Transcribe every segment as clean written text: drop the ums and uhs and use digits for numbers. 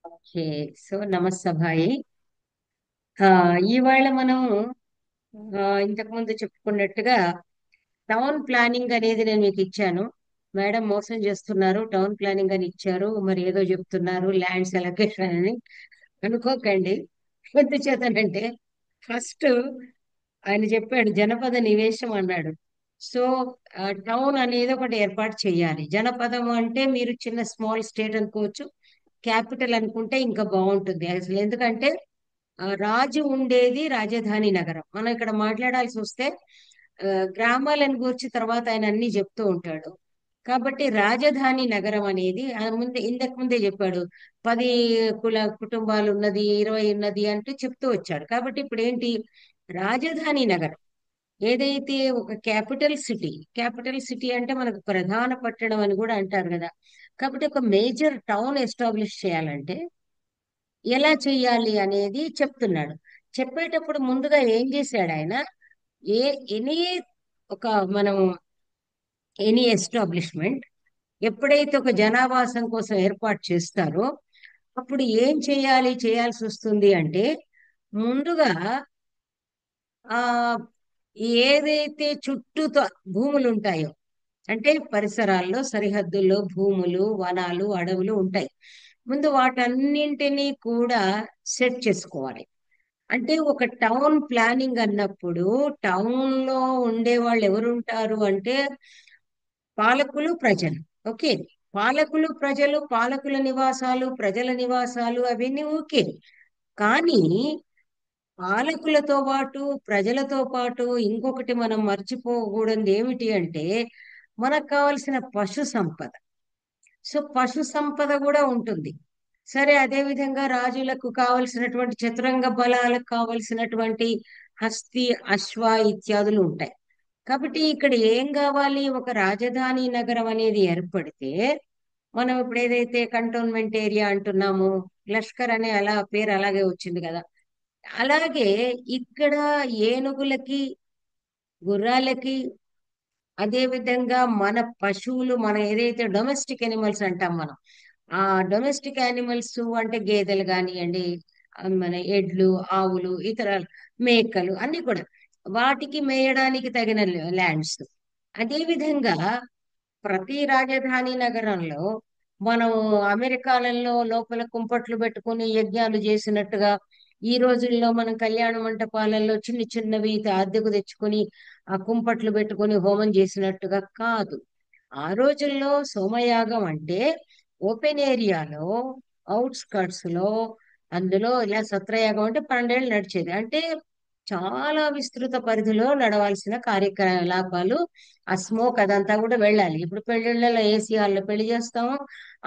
Okay. So నమస్తభాయి. ఇవాళ మనం ఇంతకు ముందు చెప్పుకున్నట్టుగా టౌన్ ప్లానింగ్ అనేది నేను మీకు ఇచ్చాను. మేడం మోసం చేస్తున్నారు, టౌన్ ప్లానింగ్ అని ఇచ్చారు, మరి ఏదో చెప్తున్నారు ల్యాండ్స్ అలొకేషన్ అని అనుకోకండి. ఎందుచేతనంటే ఫస్ట్ ఆయన చెప్పాడు జనపద నివేశం అన్నాడు. సో టౌన్ అనేది ఒకటి ఏర్పాటు చేయాలి. జనపదం అంటే మీరు చిన్న స్మాల్ స్టేట్ అనుకోవచ్చు, క్యాపిటల్ అనుకుంటే ఇంకా బాగుంటుంది అసలు. ఎందుకంటే రాజు ఉండేది రాజధాని నగరం. మనం ఇక్కడ మాట్లాడాల్సి వస్తే ఆ, గ్రామాలను గూర్చి తర్వాత ఆయన అన్ని చెప్తూ ఉంటాడు. కాబట్టి రాజధాని నగరం అనేది ముందే ఇంతకు ముందే చెప్పాడు. 10 కుటుంబాలు ఉన్నది, 20 ఉన్నది అంటూ చెప్తూ వచ్చాడు. కాబట్టి ఇప్పుడు ఏంటి, రాజధాని నగరం ఏదైతే ఒక క్యాపిటల్ సిటీ అంటే మనకు ప్రధాన పట్టణం అని కూడా అంటారు కదా. కాబట్టి ఒక మేజర్ టౌన్ ఎస్టాబ్లిష్ చేయాలంటే ఎలా చెయ్యాలి అనేది చెప్తున్నాడు. చెప్పేటప్పుడు ముందుగా ఏం చేశాడు ఆయన, ఏ ఎనీ ఒక మనం ఎనీ ఎస్టాబ్లిష్మెంట్ ఎప్పుడైతే ఒక జనావాసం కోసం ఏర్పాటు చేస్తారో అప్పుడు ఏం చేయాల్సి వస్తుంది అంటే ముందుగా ఆ ఏదైతే చుట్టూతో భూములు ఉంటాయో, అంటే పరిసరాల్లో సరిహద్దుల్లో భూములు, వనాలు, అడవులు ఉంటాయి. ముందు వాటన్నింటినీ కూడా సెట్ చేసుకోవాలి. అంటే ఒక టౌన్ ప్లానింగ్ అన్నప్పుడు టౌన్ లో ఉండే వాళ్ళు ఎవరుంటారు అంటే పాలకులు, ప్రజలు. ఓకే. పాలకులు, ప్రజలు, పాలకుల నివాసాలు, ప్రజల నివాసాలు అవన్నీ ఓకే. కానీ పాలకులతో పాటు ప్రజలతో పాటు ఇంకొకటి మనం మర్చిపోకూడదు ఏమిటి అంటే మనకు కావలసిన పశు సంపద. సో పశు సంపద కూడా ఉంటుంది. సరే, అదే విధంగా రాజులకు కావలసినటువంటి చతురంగ బలాలకు కావలసినటువంటి హస్తి, అశ్వ ఇత్యాదులు ఉంటాయి. కాబట్టి ఇక్కడ ఏం కావాలి, ఒక రాజధాని నగరం అనేది ఏర్పడితే మనం ఇప్పుడు ఏదైతే కంటోన్మెంట్ ఏరియా అంటున్నామో, లష్కర్ అనే అలా పేరు అలాగే వచ్చింది కదా. అలాగే ఇక్కడ ఏనుగులకి, గుర్రాలకి, అదే విధంగా మన పశువులు, మన ఏదైతే డొమెస్టిక్ ఎనిమల్స్ అంటాం మనం, ఆ డొమెస్టిక్ యానిమల్స్ అంటే గేదెలు కానివ్వండి, మన ఎడ్లు, ఆవులు, ఇతర మేకలు అన్ని కూడా వాటికి మేయడానికి తగిన ల్యాండ్స్. అదే విధంగా ప్రతి రాజధాని నగరంలో మనం అమెరికాలలో లోపల కుంపట్లు పెట్టుకుని యజ్ఞాలు చేసినట్టుగా ఈ రోజుల్లో మనం కళ్యాణ మంటపాలలో చిన్న చిన్నవి అద్దెకు తెచ్చుకొని ఆ కుంపట్లు పెట్టుకొని హోమం చేసినట్టుగా కాదు. ఆ రోజుల్లో సోమయాగం అంటే ఓపెన్ ఏరియాలో, అవుట్స్కట్స్ లో, అందులో ఇలా సత్రయాగం అంటే 12 ఏళ్ళు నడిచేది. అంటే చాలా విస్తృత పరిధిలో నడవాల్సిన కార్యకలాపాలు. ఆ స్మోక్ అదంతా కూడా వెళ్ళాలి. ఇప్పుడు పెళ్లిళ్ళలో ఏసీ హాల్లో పెళ్లి చేస్తాము,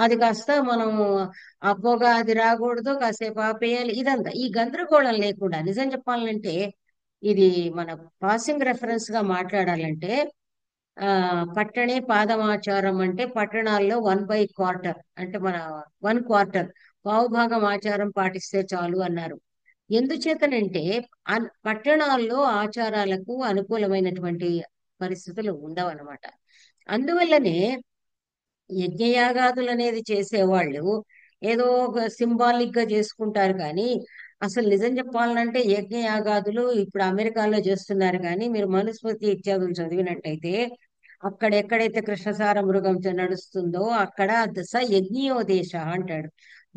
అది కాస్త మనం ఆ పొగ అది రాకూడదు, కాసేపు ఆపేయాలి. ఇదంతా ఈ గందరగోళం లేకుండా నిజం చెప్పాలంటే ఇది మన పాసింగ్ రెఫరెన్స్ గా మాట్లాడాలంటే ఆ పట్టణే పాదమాచారం అంటే పట్టణాల్లో 1/4 అంటే మన 1/4 పావుభాగం ఆచారం పాటిస్తే చాలు అన్నారు. ఎందుచేతనంటే పట్టణాల్లో ఆచారాలకు అనుకూలమైనటువంటి పరిస్థితులు ఉండవన్నమాట. అందువల్లనే యజ్ఞయాగాదులు అనేది చేసేవాళ్ళు ఏదో ఒక సింబాలిక్ గా చేసుకుంటారు కానీ అసలు నిజం చెప్పాలంటే యజ్ఞయాగాదులు ఇప్పుడు అమెరికాలో చేస్తున్నారు. కానీ మీరు మనుస్మృతి ఇత్యాదులు చదివినట్టయితే అక్కడ ఎక్కడైతే కృష్ణసార మృగం నడుస్తుందో అక్కడ దశ యజ్ఞయోదేశ అంటాడు.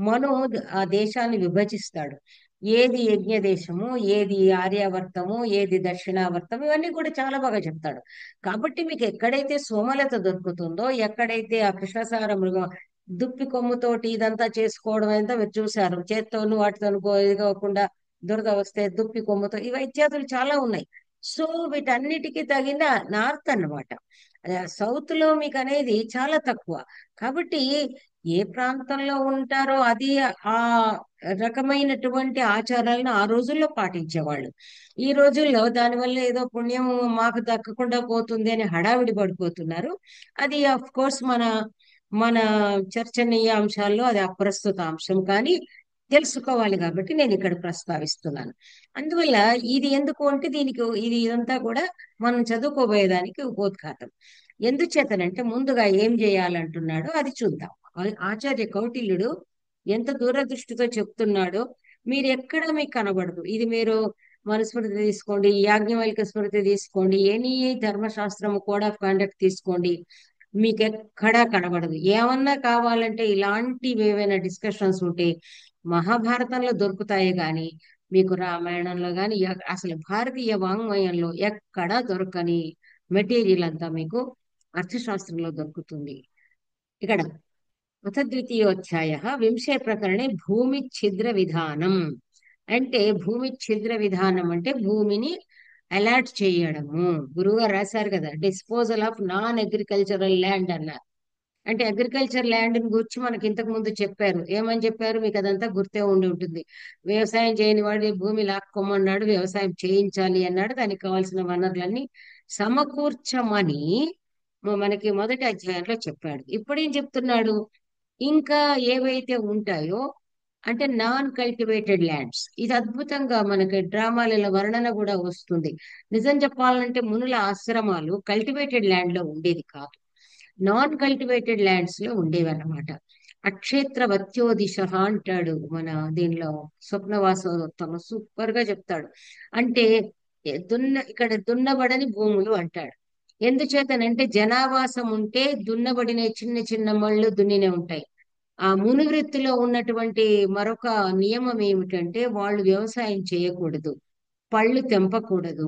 మను ఆ దేశాన్ని విభజిస్తాడు. ఏది యజ్ఞ దేశము, ఏది ఆర్యావర్తము, ఏది దక్షిణావర్తము, ఇవన్నీ కూడా చాలా బాగా చెప్తాడు. కాబట్టి మీకు ఎక్కడైతే సోమలత దొరుకుతుందో, ఎక్కడైతే ఆ కృష్ణసార మృగం దుప్పి కొమ్ముతోటి ఇదంతా చేసుకోవడం అంతా మీరు చూశారు. చేత్తోను వాటితోను ఇది కాకుండా దురద వస్తే దుప్పి కొమ్ముతో ఇవి ఇత్యాదులు చాలా ఉన్నాయి. సో వీటన్నిటికీ తగిన నార్త్ అన్నమాట. సౌత్ లో మీకు అనేది చాలా తక్కువ. కాబట్టి ఏ ప్రాంతంలో ఉంటారో అది ఆ రకమైనటువంటి ఆచారాలను ఆ రోజుల్లో పాటించేవాళ్ళు. ఈ రోజుల్లో దానివల్ల ఏదో పుణ్యం మాకు దక్కకుండా పోతుంది అని హడావిడి పడిపోతున్నారు. అది అఫ్ కోర్స్ మన మన చర్చనీయాంశాల్లో అది అప్రస్తుత అంశం, కానీ తెలుసుకోవాలి కాబట్టి నేను ఇక్కడ ప్రస్తావిస్తున్నాను. అందువల్ల ఇది ఎందుకు అంటే దీనికి ఇదంతా కూడా మనం చదువుకోబోయేదానికి ఉపోద్ఘాతం. ఎందుచేతనంటే ముందుగా ఏం చేయాలంటున్నాడో అది చూద్దాం. ఆచార్య కౌటిల్యుడు ఎంత దూరదృష్టితో చెప్తున్నాడో మీరు ఎక్కడ మీకు కనబడదు. ఇది మీరు మనుస్మృతి తీసుకోండి, యాజ్ఞవల్క్య స్మృతి తీసుకోండి, ఎనీ ధర్మశాస్త్రం కోడ్ ఆఫ్ కండక్ట్ తీసుకోండి, మీకు ఎక్కడా కనబడదు. ఏమన్నా కావాలంటే ఇలాంటివి ఏవైనా డిస్కషన్స్ ఉంటే మహాభారతంలో దొరుకుతాయి కానీ మీకు రామాయణంలో కానీ అసలు భారతీయ వాంగ్మయంలో ఎక్కడా దొరకని మెటీరియల్ అంతా మీకు అర్థశాస్త్రంలో దొరుకుతుంది. ఇక్కడ అథ ద్వితీయోధ్యాయ వింశే ప్రకరణే భూమి ఛిద్ర విధానం. అంటే భూమి ఛిద్ర విధానం అంటే భూమిని అలాట్ చేయడము. గురువుగారు రాశారు కదా, disposal of non agricultural land అన్నారు. అంటే అగ్రికల్చర్ ల్యాండ్ గురించి మనకి ఇంతకు ముందు చెప్పారు. ఏమని చెప్పారు మీకు అదంతా గుర్తే ఉండి ఉంటుంది. వ్యవసాయం చేయని వాడి భూమి లాక్కోమన్నాడు, వ్యవసాయం చేయించాలి అన్నాడు, దానికి కావాల్సిన వనరులన్నీ సమకూర్చమని మనకి మొదటి అధ్యాయంలో చెప్పాడు. ఇప్పుడు ఏం చెప్తున్నాడు, ఇంకా ఏవైతే ఉంటాయో అంటే నాన్ కల్టివేటెడ్ ల్యాండ్స్. ఇది అద్భుతంగా మనకి డ్రామాలలో వర్ణన కూడా వస్తుంది. నిజం చెప్పాలంటే మునుల ఆశ్రమాలు కల్టివేటెడ్ ల్యాండ్ లో ఉండేది కాదు, నాన్ కల్టివేటెడ్ ల్యాండ్స్ లో ఉండేవి అన్నమాట. అక్షేత్ర వత్యోదిశ అంటాడు మన దీనిలో స్వప్నవాసోత్తమ సూపర్ గా చెప్తాడు. అంటే ఇక్కడ దున్నబడని భూములు అంటాడు. ఎందుచేతనంటే జనావాసం ఉంటే దున్నబడిన చిన్న చిన్న మళ్ళు దున్నినే ఉంటాయి. ఆ ముని వృత్తిలో ఉన్నటువంటి మరొక నియమం ఏమిటంటే వాళ్ళు వ్యవసాయం చేయకూడదు, పళ్ళు తెంపకూడదు,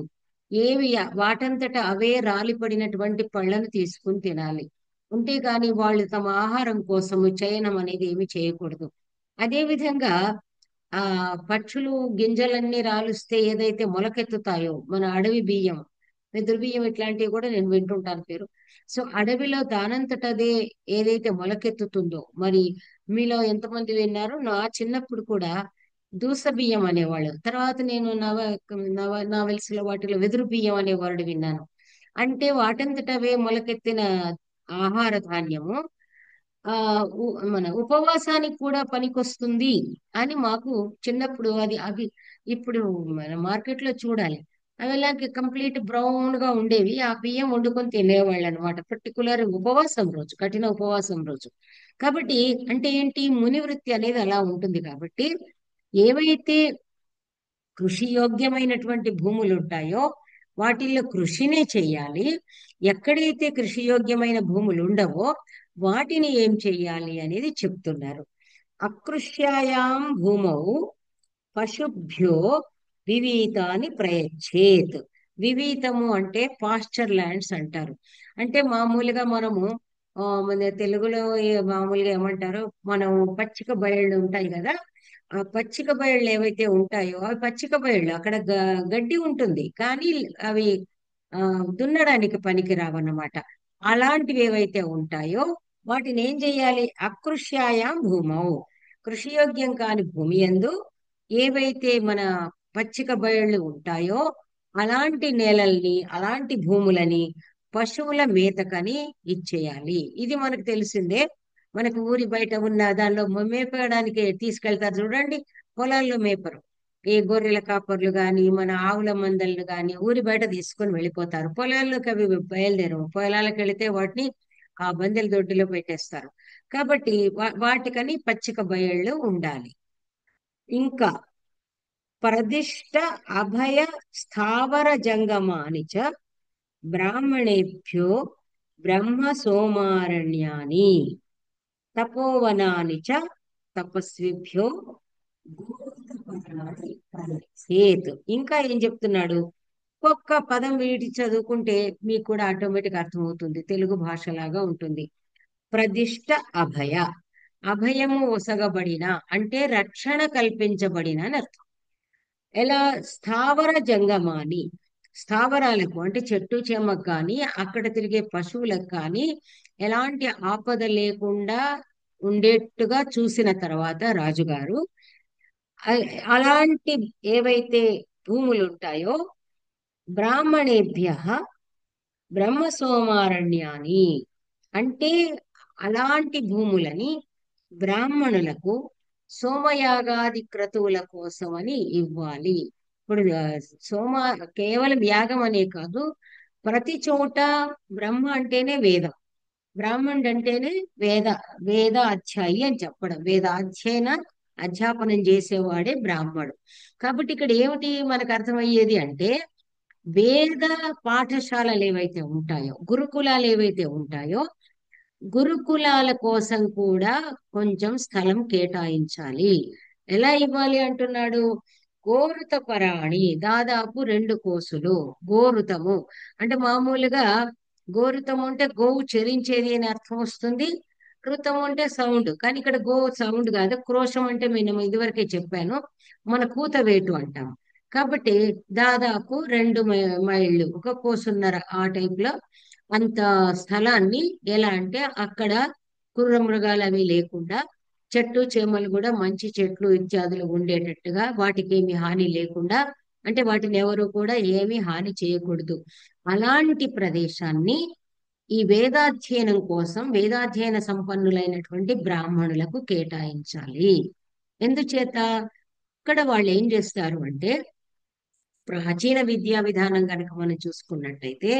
ఏవి వాటంతట అవే రాలిపడినటువంటి పళ్ళను తీసుకుని తినాలి. ఉంటే గాని వాళ్ళు తమ ఆహారం కోసము చయనం అనేది ఏమి చేయకూడదు. అదే విధంగా ఆ పక్షులు గింజలన్నీ రాలుస్తే ఏదైతే మొలకెత్తుతాయో మన అడవి బియ్యం, వెదురు బియ్యం ఇట్లాంటివి కూడా నేను వింటుంటాను పేరు. సో అడవిలో దానంతట అదే ఏదైతే మొలకెత్తుతుందో, మరి మీలో ఎంతమంది విన్నారు, నా చిన్నప్పుడు కూడా దూస బియ్యం అనేవాళ్ళు, తర్వాత నేను నావెల్స్ లో వాటిలో వెదురు బియ్యం అనే వర్డ్ విన్నాను. అంటే వాటంతట అవే మొలకెత్తిన ఆహార ధాన్యము మన ఉపవాసానికి కూడా పనికొస్తుంది అని మాకు చిన్నప్పుడు అవి ఇప్పుడు మన మార్కెట్ లో చూడాలి. అవి ఇలాంటి కంప్లీట్ బ్రౌన్ గా ఉండేవి, ఆ బియ్యం వండుకొని తినేవాళ్ళు అనమాట, పర్టికులర్ ఉపవాసం రోజు, కఠిన ఉపవాసం రోజు. కాబట్టి అంటే ఏంటి, ముని వృత్తి అనేది అలా ఉంటుంది. కాబట్టి ఏవైతే కృషి యోగ్యమైనటువంటి భూములు ఉంటాయో వాటిల్లో కృషినే చేయాలి. ఎక్కడైతే కృషి యోగ్యమైన భూములు ఉండవో వాటిని ఏం చెయ్యాలి అనేది చెప్తున్నారు. అకృష్యాయాం భూమౌ పశుభ్యో వివీతాన్ని ప్రయచ్చేత్. వివీతము అంటే పాస్చర్ ల్యాండ్స్ అంటారు. అంటే మామూలుగా మనము మన తెలుగులో మామూలుగా ఏమంటారు, మనం పచ్చిక బయళ్ళు ఉంటాయి కదా, ఆ పచ్చిక బయళ్ళు ఏవైతే ఉంటాయో అవి పచ్చిక బయళ్ళు, అక్కడ గడ్డి ఉంటుంది కానీ అవి ఆ దున్నడానికి పనికి రావన్నమాట. అలాంటివి ఏవైతే ఉంటాయో వాటిని ఏం చేయాలి, అకృష్యాయాం భూమౌ, కృషియోగ్యం కాని భూమి యందు ఏవైతే మన పచ్చిక బయళ్ళు ఉంటాయో అలాంటి నేలల్ని, అలాంటి భూములని పశువుల మేతకని ఇచ్చేయాలి. ఇది మనకు తెలిసిందే. మనకు ఊరి బయట ఉన్న దానిలో మేపడానికి తీసుకెళ్తారు చూడండి, పొలాల్లో మేపరు. ఏ గొర్రెల కాపర్లు గాని మన ఆవుల మందలను గాని ఊరి బయట తీసుకొని వెళ్ళిపోతారు. పొలాల్లోకి అవి బయలుదేరవు. పొలాలకు వెళితే వాటిని ఆ బందెల దొడ్డిలో పెట్టేస్తారు. కాబట్టి వాటికని పచ్చిక బయళ్ళు ఉండాలి. ఇంకా ప్రదిష్ట అభయ స్థావర జంగమాని చ బ్రాహ్మణేభ్యో బ్రహ్మ సోమారణ్యాని తపోవనాని చ తపస్విభ్యో సేత్. ఇంకా ఏం చెప్తున్నాడు, ఒక్క పదం వీటి చదువుకుంటే మీకు కూడా ఆటోమేటిక్ అర్థమవుతుంది, తెలుగు భాషలాగా ఉంటుంది. ప్రదిష్ట అభయ, అభయము ఒసగబడిన అంటే రక్షణ కల్పించబడిన అని అర్థం. ఎలా, స్థావర జంగమాని, స్థావరాలకు అంటే చెట్టు చేమకు కానీ అక్కడ తిరిగే పశువులకు కానీ ఎలాంటి ఆపద లేకుండా ఉండేట్టుగా చూసిన తర్వాత రాజుగారు అలాంటి ఏవైతే భూములు ఉంటాయో బ్రాహ్మణేభ్య బ్రహ్మ సోమారణ్యాని, అంటే అలాంటి భూములని బ్రాహ్మణులకు సోమయాగాది క్రతువుల కోసమని ఇవ్వాలి. ఇప్పుడు సోమ కేవలం యాగం అనే కాదు, ప్రతి చోట బ్రహ్మ అంటేనే వేదం. బ్రాహ్మణుడు అంటేనే వేద వేద అధ్యాయి అని చెప్పడం, వేద అధ్యయన అధ్యాపనం చేసేవాడే బ్రాహ్మడు. కాబట్టి ఇక్కడ ఏమిటి మనకు అర్థమయ్యేది అంటే, వేద పాఠశాలలు ఏవైతే ఉంటాయో, గురుకులాలు ఏవైతే ఉంటాయో, గురుకులాల కోసం కూడా కొంచెం స్థలం కేటాయించాలి. ఎలా ఇవ్వాలి అంటున్నాడు? గోరుత పరాణి, దాదాపు 2 కోసులు. గోరుతము అంటే మామూలుగా గోరుతము అంటే గోవు చెరించేది అని అర్థం వస్తుంది. ఋతము అంటే సౌండ్, కానీ ఇక్కడ గో సౌండ్ కాదు. క్రోశం అంటే నేను ఇదివరకే చెప్పాను, మన కూతవేటు అంటాం. కాబట్టి దాదాపు 2 మైళ్ళు, 1 కోసున్నర, ఆ టైప్ లో అంత స్థలాన్ని. ఎలా అంటే అక్కడ క్రూర మృగాలు అవి లేకుండా, చెట్టు చేమలు కూడా మంచి చెట్లు ఇత్యాదులు ఉండేటట్టుగా, వాటికి ఏమి హాని లేకుండా, అంటే వాటిని ఎవరు కూడా ఏమీ హాని చేయకూడదు. అలాంటి ప్రదేశాన్ని ఈ వేదాధ్యయనం కోసం వేదాధ్యయన సంపన్నులైనటువంటి బ్రాహ్మణులకు కేటాయించాలి. ఎందుచేత? ఇక్కడ వాళ్ళు ఏం చేస్తారు అంటే, ప్రాచీన విద్యా విధానం కనుక మనం చూసుకున్నట్టయితే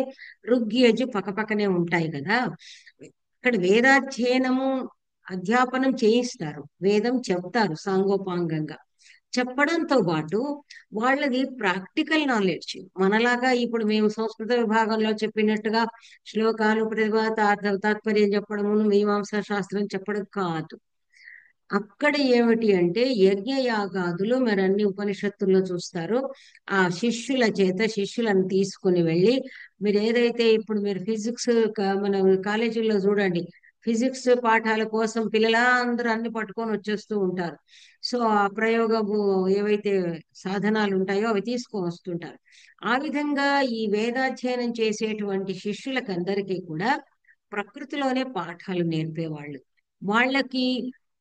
ఋగ్యజు పక్కపక్కనే ఉంటాయి కదా. ఇక్కడ వేదాధ్యయనము అధ్యాపనం చేయిస్తారు, వేదం చెప్తారు సాంగోపాంగంగా. చెప్పడంతో పాటు వాళ్ళది ప్రాక్టికల్ నాలెడ్జ్. మనలాగా ఇప్పుడు మేము సంస్కృత విభాగంలో చెప్పినట్టుగా శ్లోకాలు, ప్రతిభా, తాత్పర్యం చెప్పడము, మీమాంసా శాస్త్రం చెప్పడం కాదు. అక్కడ ఏమిటి అంటే యజ్ఞయాగాదులు మరి అన్ని ఉపనిషత్తుల్లో చూస్తారు. ఆ శిష్యుల చేత శిష్యులను తీసుకుని వెళ్ళి, మీరు ఏదైతే ఇప్పుడు మీరు ఫిజిక్స్, మన కాలేజీల్లో చూడండి, ఫిజిక్స్ పాఠాల కోసం పిల్లలందరూ అన్ని పట్టుకొని వచ్చేస్తూ ఉంటారు. సో ఆ ప్రయోగము ఏవైతే సాధనాలు ఉంటాయో అవి తీసుకొని వస్తుంటారు. ఆ విధంగా ఈ వేదాధ్యయనం చేసేటువంటి శిష్యులకు అందరికీ కూడా ప్రకృతిలోనే పాఠాలు నేర్పేవాళ్ళు. వాళ్ళకి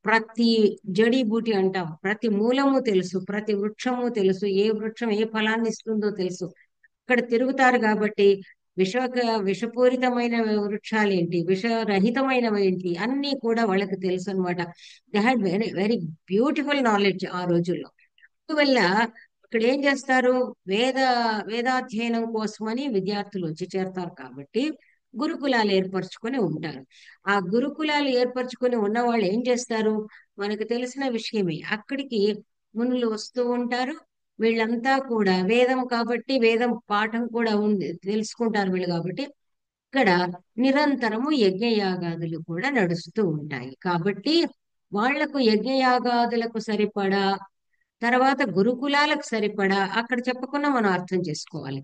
ప్రతి జడీబూటి అంటాం, ప్రతి మూలము తెలుసు, ప్రతి వృక్షము తెలుసు, ఏ వృక్షం ఏ ఫలాన్ని ఇస్తుందో తెలుసు. ఇక్కడ తిరుగుతారు కాబట్టి విషపూరితమైన వృక్షాలు ఏంటి, విషరహితమైనవి ఏంటి, అన్నీ కూడా వాళ్ళకి తెలుసు అనమాట. They had very very beautiful knowledge ఆ రోజుల్లో. అందువల్ల ఇక్కడ ఏం చేస్తారు, వేద వేదాధ్యయనం కోసమని విద్యార్థులు వచ్చి చేరతారు కాబట్టి గురుకులాలు ఏర్పరచుకొని ఉంటారు. ఆ గురుకులాలు ఏర్పరచుకొని ఉన్న వాళ్ళు ఏం చేస్తారు, మనకు తెలిసిన విషయమే, అక్కడికి మునులు వస్తూ ఉంటారు. వీళ్ళంతా కూడా వేదం కాబట్టి వేదం పాఠం కూడా ఉంది, తెలుసుకుంటారు వీళ్ళు కాబట్టి ఇక్కడ నిరంతరము యజ్ఞయాగాదులు కూడా నడుస్తూ ఉంటాయి. కాబట్టి వాళ్లకు యజ్ఞయాగాదులకు సరిపడా, తర్వాత గురుకులాలకు సరిపడా, అక్కడ చెప్పకుండా మనం అర్థం చేసుకోవాలి,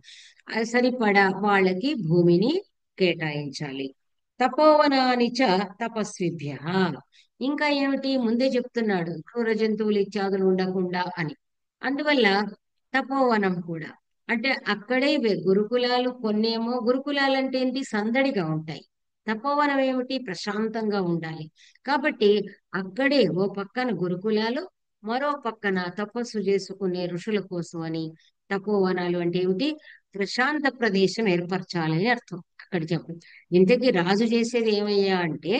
అది సరిపడా వాళ్ళకి భూమిని కేటాయించాలి. తపోవనాని చ తపస్విభ్య. ఇంకా ఏమిటి, ముందే చెప్తున్నాడు క్రూర జంతువులు ఇత్యాదులు ఉండకుండా అని. అందువల్ల తపోవనం కూడా అంటే అక్కడే గురుకులాలు కొన్నేమో, గురుకులాలు అంటే ఏంటి, సందడిగా ఉంటాయి. తపోవనం ఏమిటి, ప్రశాంతంగా ఉండాలి. కాబట్టి అక్కడే ఓ పక్కన గురుకులాలు, మరో పక్కన తపస్సు చేసుకునే ఋషుల కోసం అని తపోవనాలు. అంటే ఏమిటి, ప్రశాంత ప్రదేశం ఏర్పరచాలని అర్థం అక్కడ చెప్పు. ఇంతకీ రాజు చేసేది ఏమయ్యా అంటే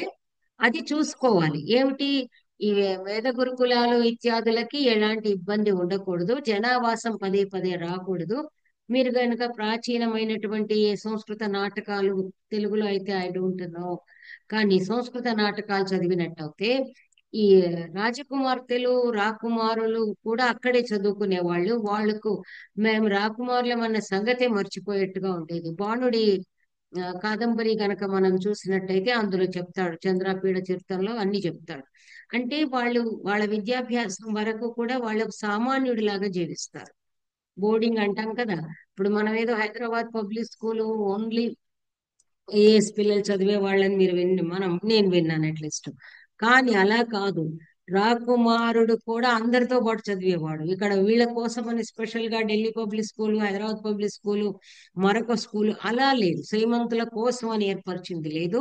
అది చూసుకోవాలి. ఏమిటి, ఈ వేద గురుకులాలు ఇత్యాదులకి ఎలాంటి ఇబ్బంది ఉండకూడదు, జనావాసం పదే పదే రాకూడదు. మీరు కనుక ప్రాచీనమైనటువంటి సంస్కృత నాటకాలు, తెలుగులో అయితే ఐ డోంట్ నో, కానీ సంస్కృత నాటకాలు చదివినట్టయితే ఈ రాజకుమార్తెలు రాకుమారులు కూడా అక్కడే చదువుకునే వాళ్ళు. వాళ్ళకు మేము రాకుమారులమన్న సంగతే మర్చిపోయేట్టుగా ఉండేది. బాణుడి కాదంబరి గనక మనం చూసినట్టయితే అందులో చెప్తాడు, చంద్రాపీడ చరిత్రలో అన్ని చెప్తాడు. అంటే వాళ్ళు వాళ్ళ విద్యాభ్యాసం వరకు కూడా వాళ్ళు సామాన్యుడిలాగా జీవిస్తారు. బోర్డింగ్ అంటాం కదా, ఇప్పుడు మనం ఏదో హైదరాబాద్ పబ్లిక్ స్కూల్ ఓన్లీ ఏఎస్ పిల్లలు చదివే వాళ్ళని మీరు నేను విన్నాను అట్లీస్ట్. కానీ అలా కాదు, రాకుమారుడు కూడా అందరితో పాటు చదివేవాడు. ఇక్కడ వీళ్ళ కోసం అని స్పెషల్ గా Delhi public school, Hyderabad public school, మరొక స్కూల్ అలా లేదు. శ్రీమంతుల కోసం అని ఏర్పరిచింది లేదు.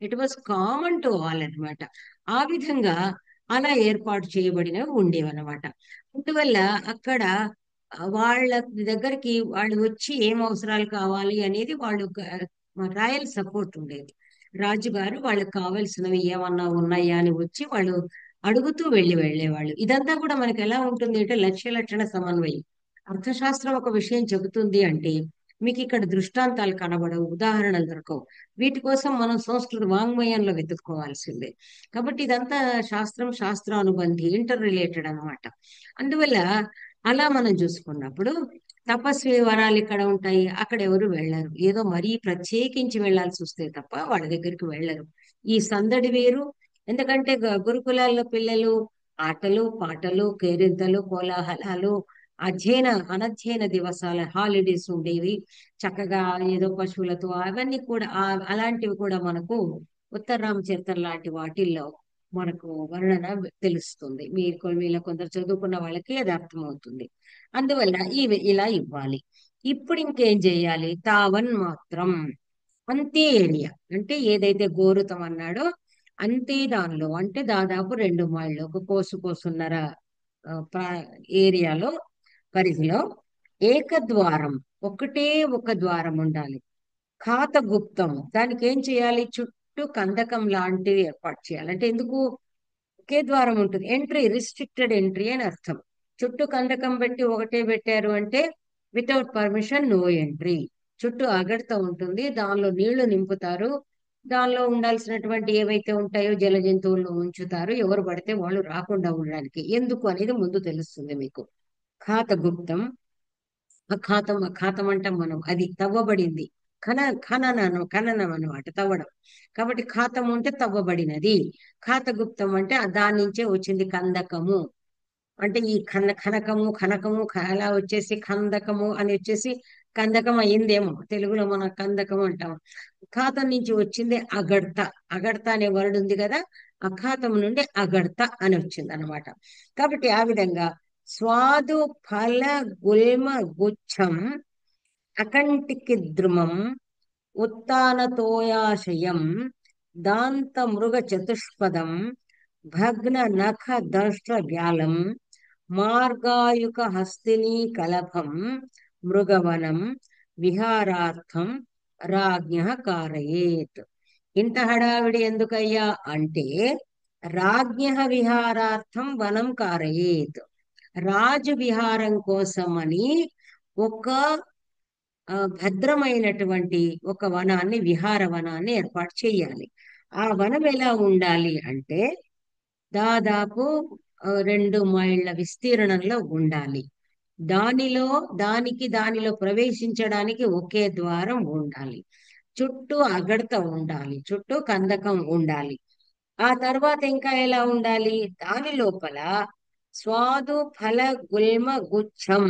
It was common to all అన్నమాట. ఆ విధంగా అలా ఏర్పాటు చేయబడినవి ఉండేవన్నమాట. అందువల్ల అక్కడ వాళ్ళ దగ్గరికి వాళ్ళు వచ్చి ఏం అవసరాలు కావాలి అనేది వాళ్ళు రాయల్ సపోర్ట్ ఉండేది. రాజుగారు వాళ్ళకి కావాల్సినవి ఏమన్నా ఉన్నాయా అని వచ్చి వాళ్ళు అడుగుతూ వెళ్ళేవాళ్ళు. ఇదంతా కూడా మనకి ఎలా ఉంటుంది అంటే లక్ష్య లక్షణ సమన్వయం. అర్థశాస్త్రం ఒక విషయం చెబుతుంది అంటే మీకు ఇక్కడ దృష్టాంతాలు కనబడవు, ఉదాహరణలు దొరకవు. వీటి కోసం మనం సంస్కృత వాంగ్మయంలో వెతుక్కోవాల్సిందే. కాబట్టి ఇదంతా శాస్త్రానుబంధి, ఇంటర్ రిలేటెడ్ అన్నమాట. అందువల్ల అలా మనం చూసుకున్నప్పుడు తపస్వి వరాలు ఇక్కడ ఉంటాయి, అక్కడ ఎవరు వెళ్ళరు. ఏదో మరీ ప్రత్యేకించి వెళ్ళాల్సి వస్తే తప్ప వాళ్ళ దగ్గరికి వెళ్ళరు. ఈ సందడి వేరు. ఎందుకంటే గురుకులాల్లో పిల్లలు ఆటలు పాటలు కేరింతలు కోలాహలాలు, అనధ్యయన దివసాల హాలిడేస్ ఉండేవి. చక్కగా ఏదో పశువులతో అవన్నీ కూడా అలాంటివి కూడా మనకు ఉత్తర రామచరిత్ర లాంటి వాటిల్లో మనకు వర్ణన తెలుస్తుంది. మీలో కొందరు చదువుకున్న వాళ్ళకి అది అర్థమవుతుంది. అందువల్ల ఇలా ఇవ్వాలి. ఇప్పుడు ఇంకేం చేయాలి? తావన్ మాత్రం, అంతే ఏరియా. అంటే ఏదైతే గోరుతం అన్నాడో అంతే దానిలో, అంటే దాదాపు 2 మైళ్ళు, ఒక కోసున్నర ఆ, ప్రా- ఏరియాలో, పరిధిలో ఏకద్వారం, ఒకటే ఒక ద్వారం ఉండాలి. ఖాతగుప్తం, దానికి ఏం చేయాలి? చుట్టూ కందకం లాంటివి ఏర్పాటు చేయాలి. అంటే ఎందుకు? ఒకే ద్వారం ఉంటుంది, ఎంట్రీ రిస్ట్రిక్టెడ్ ఎంట్రీ అని అర్థం. చుట్టూ కందకం పెట్టి ఒకటే పెట్టారు అంటే వితౌట్ పర్మిషన్ నో ఎంట్రీ. చుట్టూ అగడత ఉంటుంది, దానిలో నీళ్లు నింపుతారు. దానిలో ఉండాల్సినటువంటి ఏవైతే ఉంటాయో జల జంతువులను ఉంచుతారు. ఎవరు పడితే వాళ్ళు రాకుండా ఉండడానికి. ఎందుకు అనేది ముందు తెలుస్తుంది మీకు. ఖాతగుప్తం. ఖాతం అంటాం మనం, అది తవ్వబడింది. ఖన ఖననం అన్నమాట, తవ్వడం. కాబట్టి ఖాతం అంటే తవ్వబడినది. ఖాతగుప్తం అంటే దాని నుంచే వచ్చింది కందకము. అంటే ఈ అలా వచ్చేసి ఖందకము అని వచ్చేసి కందకం అయ్యిందేమో, తెలుగులో మనం కందకం అంటాం. ఖాతం నుంచి వచ్చింది అగడ్త. అగడ్త అనే వర్డ్ ఉంది కదా, అఖాతం నుండి అగడ్త అని వచ్చింది అనమాట. కాబట్టి ఆ విధంగా స్వాదు ఫల గుల్మ గుచ్ఛం అకంటికి ద్రుమం ఉత్తానతోయాశయం దాంత మృగ చతుష్పదం భగ్న నఖ దష్ట్ర వ్యాలం మార్గాయుక హస్తినీ కలభం మృగవనం విహారార్థం రాజ్ఞ కారయేత్. ఇంత హడావిడి ఎందుకయ్యా అంటే, రాజ్ఞ విహారార్థం వనం కారయేత్, రాజు విహారం కోసమని ఒక భద్రమైనటువంటి ఒక వనాన్ని, విహార వనాన్ని ఏర్పాటు చేయాలి. ఆ వనం ఎలా ఉండాలి అంటే దాదాపు 2 మైళ్ళ విస్తీర్ణంలో ఉండాలి. దానిలో ప్రవేశించడానికి ఒకే ద్వారం ఉండాలి. చుట్టూ అగడత ఉండాలి, చుట్టూ కందకం ఉండాలి. ఆ తర్వాత ఇంకా ఎలా ఉండాలి? దాని లోపల స్వాదు ఫల గుల్మ గుచ్ఛం,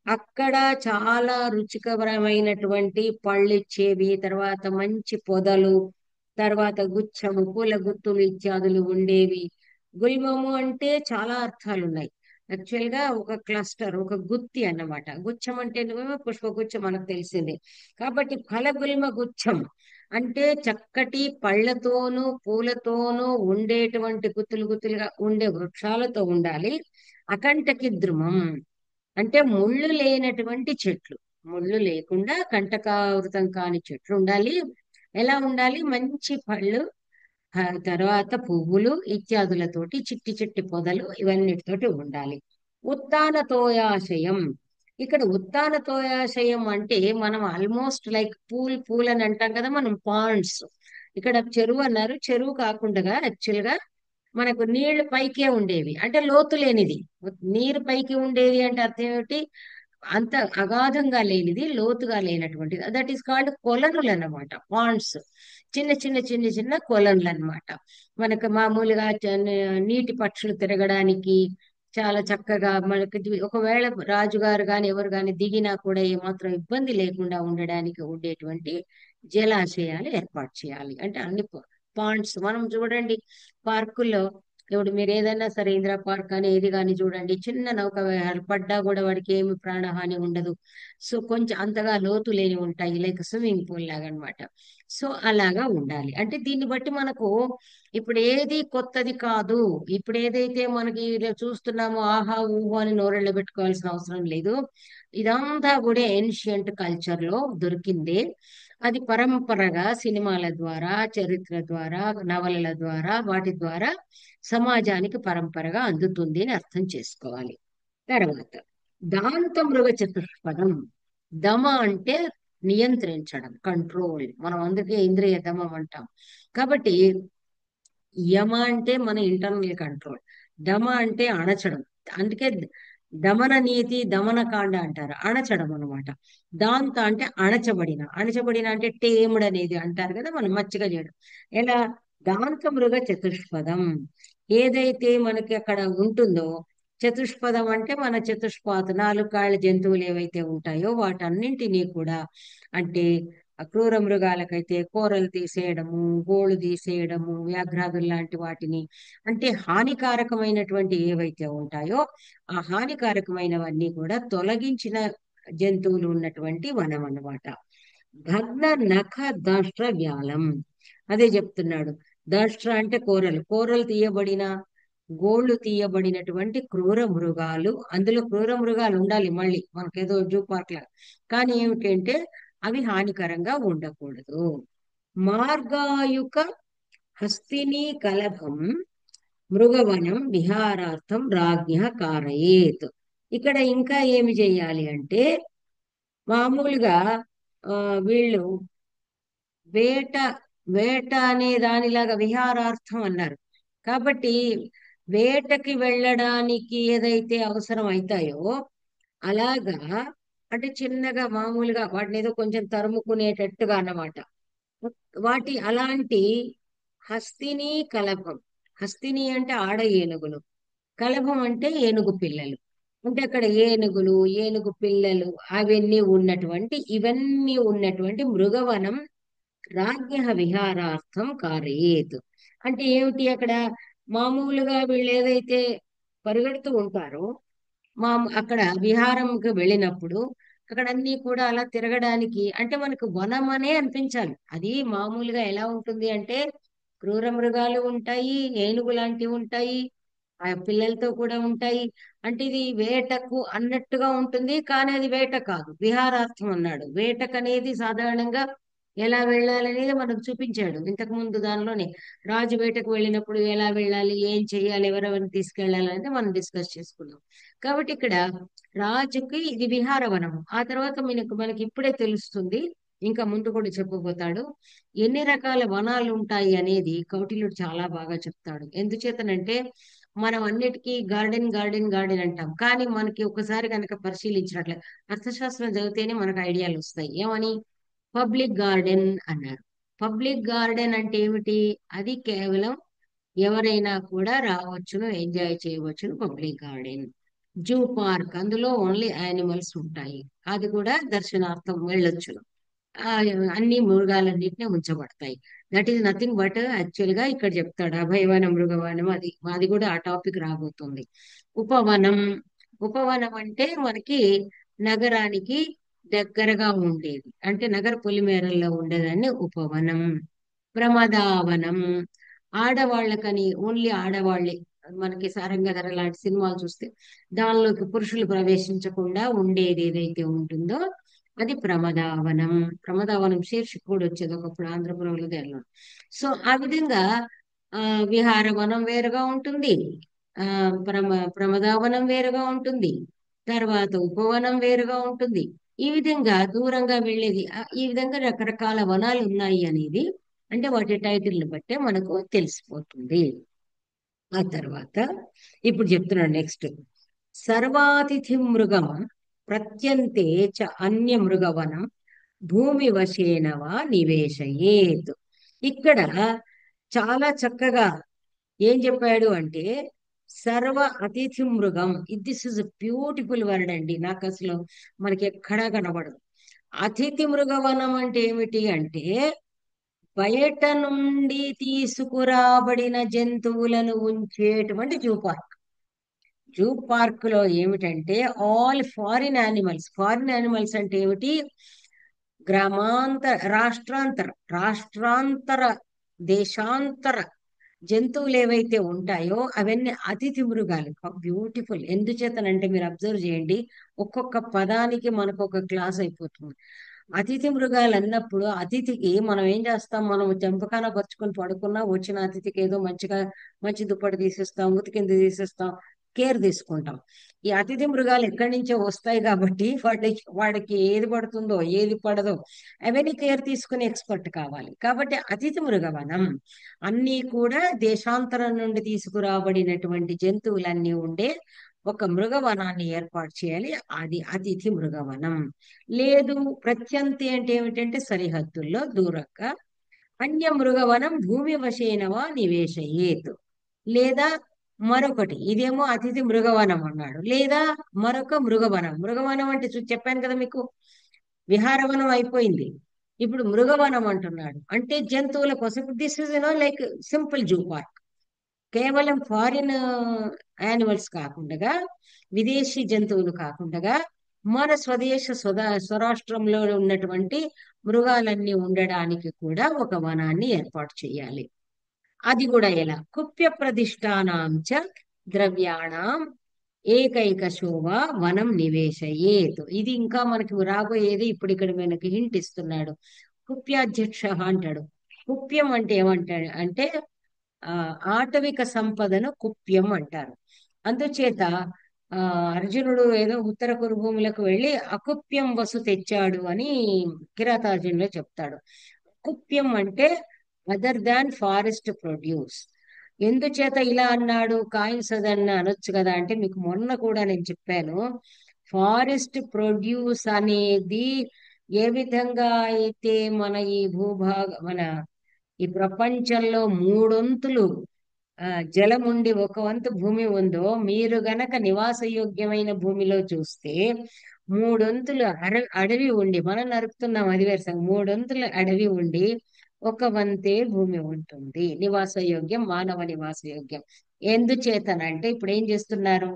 అక్కడ చాలా రుచికరమైనటువంటి పళ్ళు ఇచ్చేవి, తర్వాత మంచి పొదలు, తర్వాత గుచ్ఛము, పూల గుత్తులు ఇత్యాదులు ఉండేవి. గుల్మము అంటే చాలా అర్థాలు ఉన్నాయి. యాక్చువల్ గా ఒక క్లస్టర్, ఒక గుత్తి అన్నమాట. గుచ్ఛం అంటే పుష్పగుచ్చం మనకు తెలిసిందే. కాబట్టి ఫలగుల్మ గుచ్ఛం అంటే చక్కటి పళ్ళతోనూ పూలతోనూ ఉండేటువంటి గుత్తులు గుత్తులుగా ఉండే వృక్షాలతో ఉండాలి. అకంటకి ద్రుమం అంటే ముళ్ళు లేనటువంటి చెట్లు, ముళ్ళు లేకుండా కంటకావృతం కాని చెట్లు ఉండాలి. ఎలా ఉండాలి? మంచి పళ్ళు, తర్వాత పువ్వులు ఇత్యాదులతోటి, చిట్టి చిట్టి పొదలు, ఇవన్నిటితోటి ఉండాలి. ఉత్తాన తోయాశయం. ఇక్కడ ఉత్తాన తోయాశయం అంటే మనం ఆల్మోస్ట్ లైక్ పూల్ అని అంటాం కదా మనం, పాండ్స్. ఇక్కడ చెరువు అన్నారు, చెరువు కాకుండా యాక్చువల్ గా మనకు నీళ్లు పైకే ఉండేవి, అంటే లోతు లేనిది. నీరు పైకి ఉండేది అంటే అర్థం ఏమిటి? అంత అగాధంగా లేనిది, లోతుగా లేనటువంటిది. దట్ ఈస్ కాల్డ్ కొలనులు అన్నమాట, పాండ్స్. చిన్న చిన్న చిన్న చిన్న కొలనులు అన్నమాట. మనకు మామూలుగా నీటి పక్షులు తిరగడానికి చాలా చక్కగా, మనకి ఒకవేళ రాజుగారు గాని ఎవరు గాని దిగినా కూడా ఏమాత్రం ఇబ్బంది లేకుండా ఉండడానికి ఉండేటువంటి జలాశయాలు ఏర్పాటు చేయాలి. అంటే అన్ని పాండ్స్ మనం చూడండి పార్కుల్లో. ఇప్పుడు మీరు ఏదైనా సరే ఇందిరా పార్క్ అని ఏది కానీ చూడండి, చిన్న నౌక విహారం పడ్డా కూడా వాడికి ఏమి ప్రాణహాని ఉండదు. సో కొంచెం అంతగా లోతు లేని ఉంటాయి, లైక్ స్విమ్మింగ్ పూల్ లాగా అన్నమాట. సో అలాగా ఉండాలి. అంటే దీన్ని బట్టి మనకు ఇప్పుడు ఏది కొత్తది కాదు. ఇప్పుడు ఏదైతే మనకి ఇలా చూస్తున్నామో ఆహా ఊహో అని నోరెళ్ళ పెట్టుకోవాల్సిన అవసరం లేదు. ఇదంతా కూడా ఏన్షియంట్ కల్చర్ లో దొరికిందే. అది పరంపరగా సినిమాల ద్వారా, చరిత్ర ద్వారా, నవలల ద్వారా, వాటి ద్వారా సమాజానికి పరంపరగా అందుతుంది అని అర్థం చేసుకోవాలి. తర్వాత దాంత మృగ చతుష్పదం. దమ అంటే నియంత్రించడం, కంట్రోల్. మనం అందుకే ఇంద్రియ దమం అంటాం. కాబట్టి యమ అంటే మన ఇంటర్నల్ కంట్రోల్, దమ అంటే అణచడం. అందుకే దమన నీతి దమన కాండ అంటారు, అణచడం అనమాట. దాంత అంటే అణచబడిన, అణచబడిన అంటే టేముడు అనేది అంటారు కదా, మనం మచ్చిక చేయడం. ఎలా? దాంత మృగ చతుష్పదం, ఏదైతే మనకి అక్కడ ఉంటుందో. చతుష్పదం అంటే మన చతుష్పాత, నాలుగు కాళ్ళ జంతువులు ఏవైతే ఉంటాయో వాటన్నింటినీ కూడా, అంటే క్రూర మృగాలకైతే కూరలు తీసేయడము, గోళ్ళు తీసేయడము, వ్యాఘ్రాదులు లాంటి వాటిని, అంటే హానికారకమైనటువంటి ఏవైతే ఉంటాయో ఆ హానికారకమైనవన్నీ కూడా తొలగించిన జంతువులు ఉన్నటువంటి వనం అన్నమాట. భగ్న నఖ దంష్ట్ర వ్యాలం, అదే చెప్తున్నాడు. దంష్ట్ర అంటే కూరలు, కూరలు తీయబడిన, గోళ్ళు తీయబడినటువంటి క్రూర మృగాలు. అందులో క్రూర మృగాలు ఉండాలి మళ్ళీ, మనకేదో జూ పార్క్ లా. కానీ ఏమిటంటే అవి హానికరంగా ఉండకూడదు. మార్గాయుక హస్తిని కలభం మృగవనం విహారార్థం రాజ్ఞ కారయేత్. ఇక్కడ ఇంకా ఏమి చేయాలి అంటే, మామూలుగా ఆ, వీళ్ళు వేట, వేట అనే దానిలాగా విహారార్థం అన్నారు. కాబట్టి వేటకి వెళ్ళడానికి ఏదైతే అవసరం అవుతాయో అలాగా, అంటే చిన్నగా మామూలుగా వాటిని ఏదో కొంచెం తరుముకునేటట్టుగా అన్నమాట. అలాంటి హస్తిని కలభం. హస్తిని అంటే ఆడ ఏనుగులు, కలభం అంటే ఏనుగు పిల్లలు. అంటే అక్కడ ఏనుగులు, ఏనుగు పిల్లలు ఇవన్నీ ఉన్నటువంటి మృగవనం రాజ్ఞ విహారార్థం కారయేత్. అంటే ఏమిటి అక్కడ? మామూలుగా వీళ్ళు ఏదైతే పరిగెడుతూ ఉంటారో, మా అక్కడ విహారంకి వెళ్ళినప్పుడు అక్కడ అన్ని కూడా అలా తిరగడానికి, అంటే మనకు వనం అనే అనిపించాలి. అది మామూలుగా ఎలా ఉంటుంది అంటే, క్రూర మృగాలు ఉంటాయి, ఏనుగు లాంటివి ఉంటాయి, ఆ పిల్లలతో కూడా ఉంటాయి. అంటే ఇది వేటకు అన్నట్టుగా ఉంటుంది, కానీ అది వేట కాదు, విహారార్థం అన్నాడు. వేటకు అనేది సాధారణంగా ఎలా వెళ్ళాలనేది మనకు చూపించాడు ఇంతకు ముందు దానిలోనే. రాజు వేటకు వెళ్ళినప్పుడు ఎలా వెళ్ళాలి, ఏం చేయాలి, ఎవరెవరిని తీసుకెళ్ళాలి అనేది మనం డిస్కస్ చేసుకున్నాం. కాబట్టి ఇక్కడ రాజుకి ఇది విహారవనము. ఆ తర్వాత మనకి ఇప్పుడే తెలుస్తుంది, ఇంకా ముందు కూడా చెప్పబోతాడు, ఎన్ని రకాల వనాలు ఉంటాయి అనేది కౌటిల్యుడు చాలా బాగా చెప్తాడు. ఎందుచేతనంటే మనం అన్నిటికీ గార్డెన్ గార్డెన్ గార్డెన్ అంటాం, కానీ మనకి ఒకసారి కనుక పరిశీలించినట్లే అర్థశాస్త్రం చదివితేనే మనకు ఐడియాలు వస్తాయి. ఏమని? పబ్లిక్ గార్డెన్ అన్నారు. పబ్లిక్ గార్డెన్ అంటే ఏమిటి? అది కేవలం ఎవరైనా కూడా రావచ్చును, ఎంజాయ్ చేయవచ్చును, పబ్లిక్ గార్డెన్. జూ పార్క్, అందులో ఓన్లీ యానిమల్స్ ఉంటాయి, అది కూడా దర్శనార్థం వెళ్ళొచ్చును. ఆ, అన్ని మృగాలన్నింటినీ ఉంచబడతాయి. That is nothing but, actual గా ఇక్కడ చెప్తాడు అభయవనం, మృగవనం. అది అది కూడా ఆ టాపిక్ రాబోతుంది. ఉపవనం. ఉపవనం అంటే మనకి నగరానికి దగ్గరగా ఉండేది, అంటే నగర పొలిమేరల్లో ఉండేదాన్ని ఉపవనం. ప్రమదావనం, ఆడవాళ్ళకని, ఓన్లీ ఆడవాళ్ళే. మనకి సారంగధర లాంటి సినిమాలు చూస్తే దానిలోకి పురుషులు ప్రవేశించకుండా ఉండేది ఏదైతే ఉంటుందో అది ప్రమదావనం. ప్రమదావనం శీర్షిక కూడా వచ్చేది ఒకప్పుడు ఆంధ్రపురంలో దేనిలో. సో ఆ విధంగా ఆ విహారవనం వేరుగా ఉంటుంది, ఆ ప్రమదావనం వేరుగా ఉంటుంది, తర్వాత ఉపవనం వేరుగా ఉంటుంది. ఈ విధంగా దూరంగా వెళ్ళేది, ఈ విధంగా రకరకాల వనాలు ఉన్నాయి అనేది, అంటే వాటి టైటిల్ని బట్టే మనకు తెలిసిపోతుంది. ఆ తర్వాత ఇప్పుడు చెప్తున్నాడు నెక్స్ట్. సర్వాతిథి మృగం ప్రత్యంతే చ అన్య మృగవనం భూమి వశేనవా నివేశయేత్. ఇక్కడ చాలా చక్కగా ఏం చెప్పాడు అంటే, సర్వ అతిథి మృగం, దిస్ ఇస్ బ్యూటిఫుల్ వర్డ్ అండి. నాకు అసలు మనకి ఎక్కడా కనబడదు. అతిథి మృగవనం అంటే ఏమిటి అంటే, బయట నుండి తీసుకురాబడిన జంతువులను ఉంచేటువంటి జూ పార్క్. జూ పార్క్ లో ఏమిటంటే all foreign animals. Foreign animals అంటే ఏమిటి? గ్రామాంతర, రాష్ట్రాంతర, దేశాంతర జంతువులు ఏవైతే ఉంటాయో అవన్నీ అతిథి మృగాలు. బ్యూటిఫుల్. ఎందుచేతనంటే మీరు అబ్జర్వ్ చేయండి, ఒక్కొక్క పదానికి మనకు ఒక క్లాస్ అయిపోతుంది. అతిథి మృగాలు అన్నప్పుడు అతిథికి మనం ఏం చేస్తాం? మనం చెంపకాన పరుచుకొని పడుకున్నా వచ్చిన అతిథికి ఏదో మంచిగా మంచి దుప్పటి తీసిస్తాం, ఉతికింది తీసిస్తాం, కేర్ తీసుకుంటాం. ఈ అతిథి మృగాలు ఎక్కడి నుంచో వస్తాయి కాబట్టి వాడికి ఏది పడుతుందో ఏది పడదో అవన్నీ కేర్ తీసుకునే ఎక్స్పర్ట్ కావాలి. కాబట్టి అతిథి మృగవనం అన్నీ కూడా దేశాంతరం నుండి తీసుకురాబడినటువంటి జంతువులన్నీ ఉండే ఒక మృగవనాన్ని ఏర్పాటు చేయాలి. అది అతిథి మృగవనం. లేదు ప్రత్యంతి అంటే ఏమిటంటే సరిహద్దుల్లో దూరంగా అన్య మృగవనం భూమి వశేనవా నివేశయేత్. లేదా మరొకటి ఇదేమో అతిథి మృగవనం అన్నాడు, లేదా మరొక మృగవనం. మృగవనం అంటే చెప్పాను కదా మీకు, విహారవనం అయిపోయింది, ఇప్పుడు మృగవనం అంటున్నాడు. అంటే జంతువుల కోసం this is like simple zoo park. కేవలం ఫారిన్ యానిమల్స్ కాకుండా, విదేశీ జంతువులు కాకుండా మన స్వరాష్ట్రంలో ఉన్నటువంటి మృగాలన్నీ ఉండడానికి కూడా ఒక వనాన్ని ఏర్పాటు చేయాలి. అది కూడా ఎలా? కుప్య ప్రతిష్టానాంచ ద్రవ్యాణం ఏకైక శోభ వనం నివేశయేత్. ఇది ఇంకా మనకి రాబోయేది. ఇప్పుడు ఇక్కడ మనకి హింట్ ఇస్తున్నాడు. కుప్యాధ్యక్ష అంటాడు. కుప్యం అంటే ఏమంటాడు అంటే ఆ ఆటవిక సంపదను కుప్యం అంటారు. అందుచేత ఆ అర్జునుడు ఏదో ఉత్తర కురుభూములకు వెళ్ళి అకుప్యం వసు తెచ్చాడు అని కిరాతార్జునులో చెప్తాడు. కుప్యం అంటే అదర్ దాన్ ఫారెస్ట్ ప్రొడ్యూస్. ఎందుచేత ఇలా అన్నాడు? కాయిన్స్ అదన్న అనొచ్చు కదా అంటే, మీకు మొన్న కూడా నేను చెప్పాను, ఫారెస్ట్ ప్రొడ్యూస్ అనేది ఏ విధంగా అయితే మన ఈ ప్రపంచంలో మూడొంతులు జలం ఉండి ఒక వంతు భూమి ఉందో, మీరు గనక నివాసయోగ్యమైన భూమిలో చూస్తే మూడొంతులు అడవి ఉండి, మనం నరుకుతున్నాం అది వేరే, మూడొంతుల అడవి ఉండి ఒక వంతే భూమి ఉంటుంది నివాసయోగ్యం, మానవ నివాసయోగ్యం. ఎందుచేతనంటే ఇప్పుడు ఏం చేస్తున్నారు?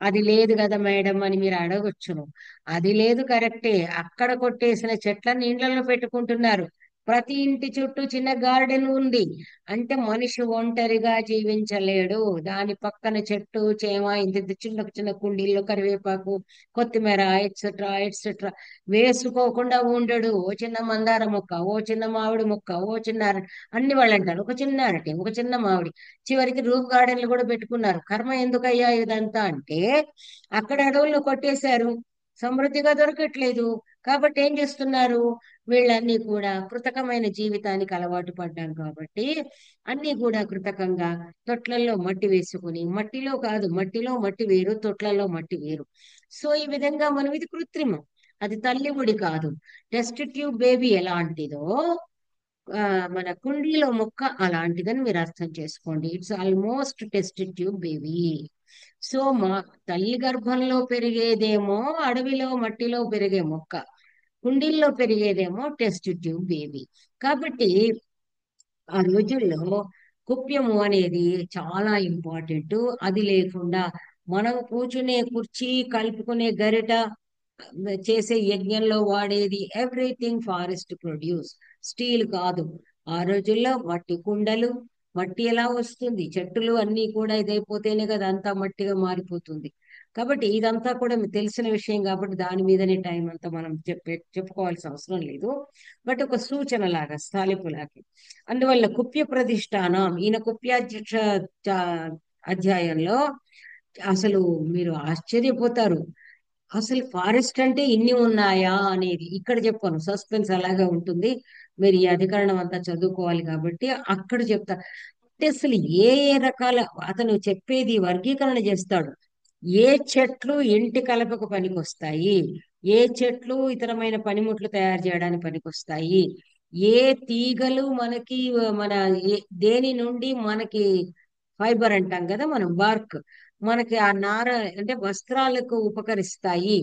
అది లేదు కదా మేడం అని మీరు అడగొచ్చును. అది లేదు కరెక్టే, అక్కడ కొట్టేసిన చెట్లను ఇండ్లలో పెట్టుకుంటున్నారు. ప్రతి ఇంటి చుట్టూ చిన్న గార్డెన్ ఉంది. అంటే మనిషి ఒంటరిగా జీవించలేడు. దాని పక్కన చెట్టు చేమ ఇంత ఇంత చిన్న చిన్న కుండీల్లో కరివేపాకు, కొత్తిమీర ఎట్సెట్రా ఎట్సెట్రా వేసుకోకుండా ఉండడు. ఓ చిన్న మందార మొక్క, ఓ చిన్న మామిడి మొక్క, ఓ చిన్న అన్ని వాళ్ళు అంటారు ఒక చిన్న అరటి, ఒక చిన్న మామిడి, చివరికి రూఫ్ గార్డెన్లు కూడా పెట్టుకున్నారు. కర్మ ఎందుకయ్యా ఇదంతా అంటే, అక్కడ అడవులను కొట్టేశారు, సమృద్ధిగా దొరకట్లేదు. కాబట్టి ఏం చేస్తున్నారు? వీళ్ళన్నీ కూడా కృతకమైన జీవితానికి అలవాటు పడ్డారు కాబట్టి అన్ని కూడా కృతకంగా తొట్లల్లో మట్టి వేసుకుని, మట్టిలో కాదు, మట్టిలో మట్టి వేరు, తొట్లలో మట్టి వేరు. సో ఈ విధంగా మనం ఇది కృత్రిమం, అది తల్లి ఒడి కాదు. టెస్ట్ ట్యూబ్ బేబీ ఎలాంటిదో మన కుండీలో మొక్క అలాంటిదని మీరు అర్థం చేసుకోండి. It's almost test tube baby. So మా తల్లి గర్భంలో పెరిగేదేమో అడవిలో మట్టిలో పెరిగే మొక్క, కుండీల్లో పెరిగేదేమో టెస్ట్ ట్యూబ్ బేబీ. కాబట్టి ఆ రోజుల్లో కుప్యము అనేది చాలా ఇంపార్టెంట్. అది లేకుండా మనం కూర్చునే కుర్చీ, కలుపుకునే గరిట, చేసే యజ్ఞంలో వాడేది ఎవ్రీథింగ్ ఫారెస్ట్ ప్రొడ్యూస్, స్టీల్ కాదు. ఆ రోజుల్లో మట్టి కుండలు, మట్టి ఎలా వస్తుంది? చెట్టులు అన్నీ కూడా ఇదైపోతేనే కదా అంతా మట్టిగా మారిపోతుంది. కాబట్టి ఇదంతా కూడా మీకు తెలిసిన విషయం కాబట్టి దాని మీదనే టైం అంతా మనం చెప్పుకోవాల్సిన అవసరం లేదు. బట్ ఒక సూచన లాగా, స్థాలిపు లాగా. అందువల్ల కుప్య ప్రతిష్టానం, ఈయన కుప్యాధ్యక్ష అధ్యాయంలో అసలు మీరు ఆశ్చర్యపోతారు. అసలు ఫారెస్ట్ అంటే ఇన్ని ఉన్నాయా అనేది ఇక్కడ చెప్పాను. సస్పెన్స్ అలాగే ఉంటుంది. మీరు ఈ అధికరణం అంతా చదువుకోవాలి కాబట్టి అక్కడ చెప్తా. అంటే అసలు ఏ ఏ రకాల, అతను చెప్పేది వర్గీకరణ చేస్తాడు. ఏ చెట్లు ఇంటి కలపకు పనికొస్తాయి, ఏ చెట్లు ఇతరమైన పనిముట్లు తయారు చేయడానికి పనికొస్తాయి, ఏ తీగలు మనకి మన దేని నుండి మనకి ఫైబర్ అంటాం కదా మనం, బార్క్, మనకి ఆ నార అంటే వస్త్రాలకు ఉపకరిస్తాయి,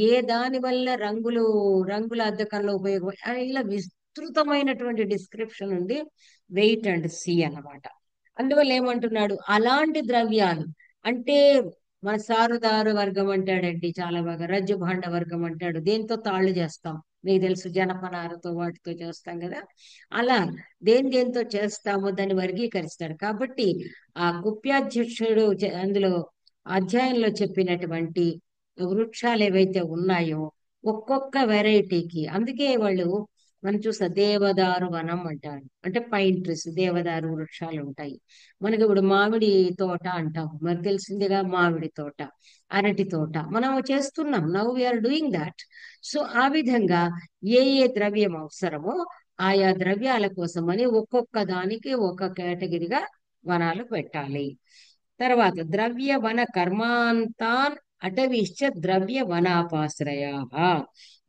ఏ దాని వల్ల రంగుల అద్దకంలో ఉపయోగం, ఇలా విస్తృతమైనటువంటి డిస్క్రిప్షన్ ఉంది. వెయిట్ అండ్ సీ అన్నమాట. అందువల్ల ఏమంటున్నాడు? అలాంటి ద్రవ్యాలు అంటే మన సారుదారు వర్గం అంటాడండి చాలా బాగా, రజ్జు భాండ వర్గం అంటాడు, దేంతో తాళ్ళు చేస్తాం మీకు తెలుసు, జనపనారతో వాటితో చేస్తాం కదా, అలా దేంతో చేస్తామో దాన్ని వర్గీకరిస్తాడు. కాబట్టి ఆ కుప్యాధ్యక్షుడు అందులో అధ్యాయంలో చెప్పినటువంటి వృక్షాలు ఏవైతే ఉన్నాయో ఒక్కొక్క వెరైటీకి, అందుకే వాళ్ళు మనం చూస్తా దేవదారు వనం అంటారు, అంటే పైన్ ట్రీస్, దేవదారు వృక్షాలు ఉంటాయి. మనకి ఇప్పుడు మామిడి తోట అంటాం, మరి తెలిసిందిగా మామిడి తోట, అరటి తోట మనం చేస్తున్నాం. Now we're doing that. So ఆ విధంగా ఏ ఏ ద్రవ్యం అవసరమో ఆయా ద్రవ్యాల కోసమని ఒక్కొక్క దానికి ఒక కేటగిరీగా వనాలు పెట్టాలి. తర్వాత ద్రవ్య వన కర్మాంతాన్ అటవిశ్చ ద్రవ్య వనాపాశ్రయా.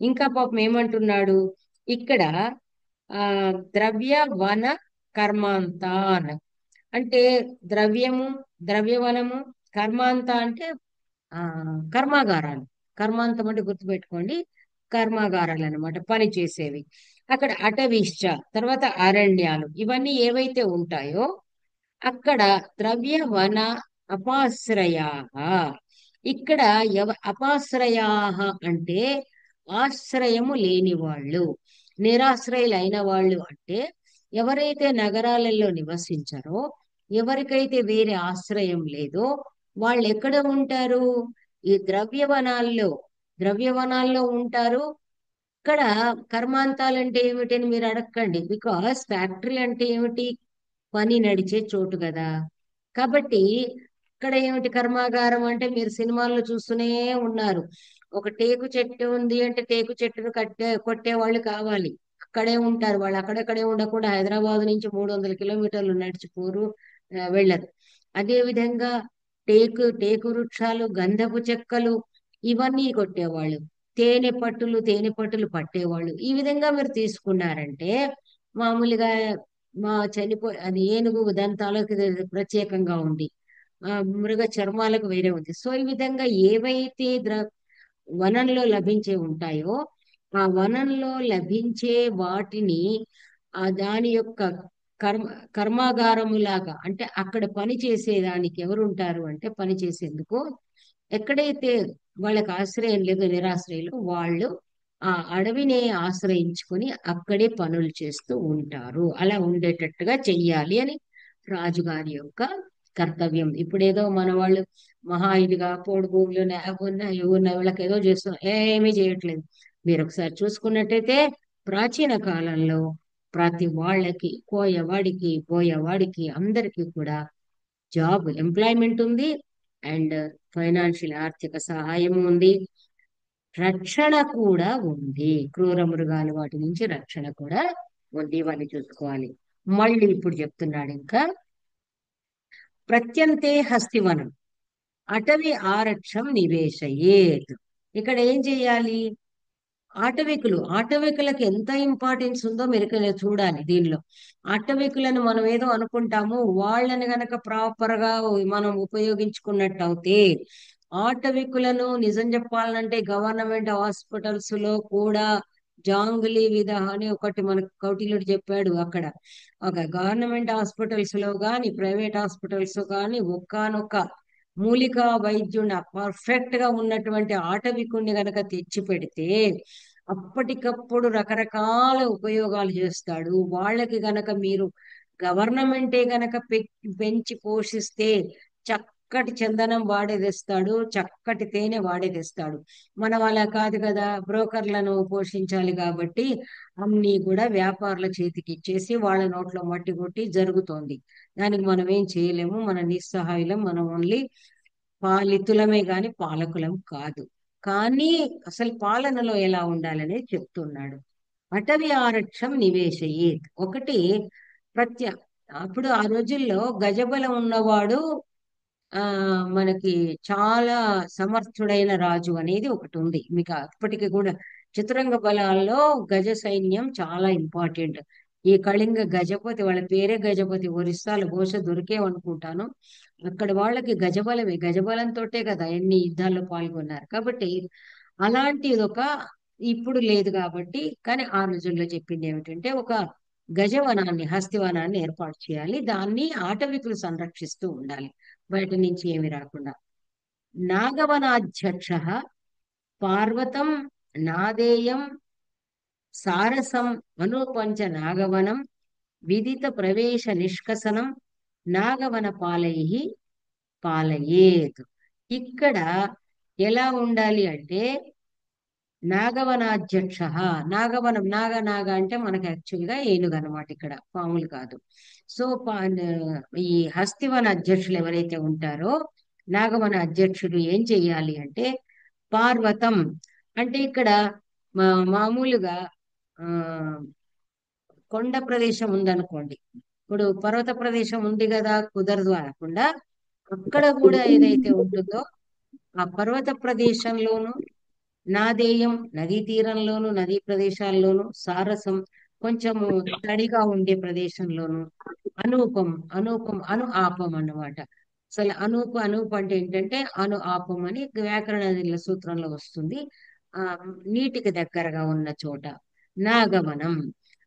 ఇంకా పాపం ఏమంటున్నాడు ఇక్కడ, ఆ ద్రవ్య వన కర్మాంతాన్ అంటే ద్రవ్యము, ద్రవ్యవనము, కర్మాంత అంటే ఆ కర్మాగారాలు. కర్మాంతం అంటే గుర్తుపెట్టుకోండి, కర్మాగారాలు అన్నమాట, పని చేసేవి. అక్కడ అటవిశ్చ, తర్వాత అరణ్యాలు, ఇవన్నీ ఏవైతే ఉంటాయో అక్కడ ద్రవ్య వన అపాశ్రయా. ఇక్కడ అపాశ్రయా అంటే ఆశ్రయము లేని వాళ్ళు, నిరాశ్రయులైన వాళ్ళు. అంటే ఎవరైతే నగరాలలో నివసించారో, ఎవరికైతే వేరే ఆశ్రయం లేదో వాళ్ళు ఎక్కడ ఉంటారు? ఈ ద్రవ్యవనాల్లో, ద్రవ్యవనాల్లో ఉంటారు. ఇక్కడ కర్మాంతాలు అంటే ఏమిటి అని మీరు అడగండి, బికాస్ ఫ్యాక్టరీ అంటే ఏమిటి? పని నడిచే చోటు కదా. కాబట్టి ఇక్కడ ఏమిటి కర్మాగారం అంటే, మీరు సినిమాల్లో చూస్తూనే ఉన్నారు. ఒక టేకు చెట్టు ఉంది అంటే టేకు చెట్టును కొట్టే వాళ్ళు కావాలి. అక్కడే ఉంటారు వాళ్ళు. అక్కడక్కడే ఉండకుండా హైదరాబాద్ నుంచి 300 కిలోమీటర్లు నడిచిపోరు, వెళ్ళరు. అదే విధంగా టేకు వృక్షాలు, గంధపు చెక్కలు, ఇవన్నీ కొట్టేవాళ్ళు. తేనె పట్టులు పట్టేవాళ్ళు. ఈ విధంగా మీరు తీసుకున్నారంటే మామూలుగా మా అది ఏనుగు దంతాలకు ఇది ప్రత్యేకంగా ఉంది, మృగ చర్మాలకు వేరే ఉంది. సో ఈ విధంగా ఏవైతే వనంలో లభించే ఉంటాయో ఆ వనంలో లభించే వాటిని దాని యొక్క కర్మ కర్మాగారములాగా, అంటే అక్కడ పని చేసేదానికి ఎవరు ఉంటారు అంటే, పని చేసేందుకు ఎక్కడైతే వాళ్ళకి ఆశ్రయం లేదు, నిరాశ్రయులు, వాళ్ళు ఆ అడవిని ఆశ్రయించుకొని అక్కడే పనులు చేస్తూ ఉంటారు. అలా ఉండేటట్టుగా చెయ్యాలి అని రాజుగారి యొక్క కర్తవ్యం. ఇప్పుడేదో మన వాళ్ళు మహా ఇదిగా పోడు భూములు అవి ఉన్నాయి, ఇవి ఉన్నాయి, వీళ్ళకి ఏదో చేస్తున్నారు, ఏమీ చేయట్లేదు. మీరు ఒకసారి చూసుకున్నట్టయితే ప్రాచీన కాలంలో ప్రతి వాళ్ళకి, కోయవాడికి పోయేవాడికి అందరికీ కూడా జాబ్, ఎంప్లాయ్మెంట్ ఉంది. అండ్ ఫైనాన్షియల్ ఆర్థిక సహాయం ఉంది. రక్షణ కూడా ఉంది. క్రూర మృగాలు వాటి నుంచి రక్షణ కూడా ఉంది. ఇవన్నీ చూసుకోవాలి. మళ్ళీ ఇప్పుడు చెప్తున్నాడు ఇంకా, ప్రత్యంతే హస్తివనం అటవి ఆరక్షం నివేశయేత్. ఇక్కడ ఏం చెయ్యాలి? ఆటవికులకు ఎంత ఇంపార్టెన్స్ ఉందో మీరు ఇక్కడ చూడాలి దీనిలో. ఆటవికులను మనం ఏదో అనుకుంటాము, వాళ్ళని గనక ప్రాపర్ గా మనం ఉపయోగించుకున్నట్టు అయితే, ఆటవికులను నిజం చెప్పాలంటే గవర్నమెంట్ హాస్పిటల్స్ లో కూడా జాంగ్లీ విధ అని ఒకటి మనకు కౌటిల్యుడు చెప్పాడు. అక్కడ ఒక గవర్నమెంట్ హాస్పిటల్స్ లో గాని ప్రైవేట్ హాస్పిటల్స్ గాని ఒక్కనొక్క మూలికా వైద్యుని పర్ఫెక్ట్ గా ఉన్నటువంటి ఆటవికుణ్ణి గనక తెచ్చి పెడితే అప్పటికప్పుడు రకరకాల ఉపయోగాలు చేస్తాడు. వాళ్ళకి గనక మీరు గవర్నమెంటే గనక పెంచి పోషిస్తే చక్కటి చందనం వాడే తెస్తాడు, చక్కటి తేనె వాడే తెస్తాడు. మనం అలా కాదు కదా, బ్రోకర్లను పోషించాలి కాబట్టి అన్ని కూడా వ్యాపారుల చేతికి ఇచ్చేసి వాళ్ళ నోట్లో మట్టి కొట్టి జరుగుతోంది. దానికి మనం ఏం చేయలేము, మన నిస్సహాయులం. మనం ఓన్లీ పాలితులమే గాని పాలకులం కాదు. కానీ అసలు పాలనలో ఎలా ఉండాలనేది చెప్తున్నాడు. అటవీ ఆరక్షం నివేశయేత్. ఒకటి ప్రత్య అప్పుడు ఆ రోజుల్లో గజబలం ఉన్నవాడు ఆ మనకి చాలా సమర్థుడైన రాజు అనేది ఒకటి ఉంది. మీకు అప్పటికి కూడా చతురంగ బలాల్లో గజ సైన్యం చాలా ఇంపార్టెంట్. ఈ కళింగ గజపతి, వాళ్ళ పేరే గజపతి, ఒరిస్సాలు బహుశా దొరికేవనుకుంటాను. అక్కడ వాళ్ళకి గజబలమే, గజబలంతోటే కదా ఎన్ని యుద్ధాల్లో పాల్గొన్నారు. కాబట్టి అలాంటిది ఒక, ఇప్పుడు లేదు కాబట్టి, కానీ ఆ రోజుల్లో చెప్పింది ఏమిటంటే ఒక గజవనాన్ని, హస్తివనాన్ని ఏర్పాటు చేయాలి. దాన్ని ఆటవికులు సంరక్షిస్తూ ఉండాలి, బయట నుంచి ఏమి రాకుండా. నాగవనాధ్యక్ష పార్వతం నాదేయం సారసం అనుపంచ నాగవనం విదిత ప్రవేశ నిష్కసనం నాగవన పాలయేత్. ఇక్కడ ఎలా ఉండాలి అంటే, నాగవనాధ్యక్ష. నాగవనం, నాగ అంటే మనకి యాక్చువల్ గా ఏనుగు అనమాట, ఇక్కడ పాములు కాదు. సో ఈ హస్తివన అధ్యక్షులు ఎవరైతే ఉంటారో, నాగవన అధ్యక్షుడు ఏం చెయ్యాలి అంటే, పార్వతం అంటే ఇక్కడ మామూలుగా ఆ కొండ ప్రదేశం ఉందనుకోండి, ఇప్పుడు పర్వత ప్రదేశం ఉంది కదా, కుదరదు అనకుండా, అక్కడ కూడా ఏదైతే ఉంటుందో ఆ పర్వత ప్రదేశంలోను, నాదేయం నదీ తీరంలోను, నదీ ప్రదేశాల్లోను, సారసం కొంచెము తడిగా ఉండే ప్రదేశంలోను, అనూపం, ఆపం అన్నమాట. అసలు అనూప అంటే ఏంటంటే ఆపం అని వ్యాకరణ సూత్రంలో వస్తుంది. ఆ నీటికి దగ్గరగా ఉన్న చోట. నాగవనం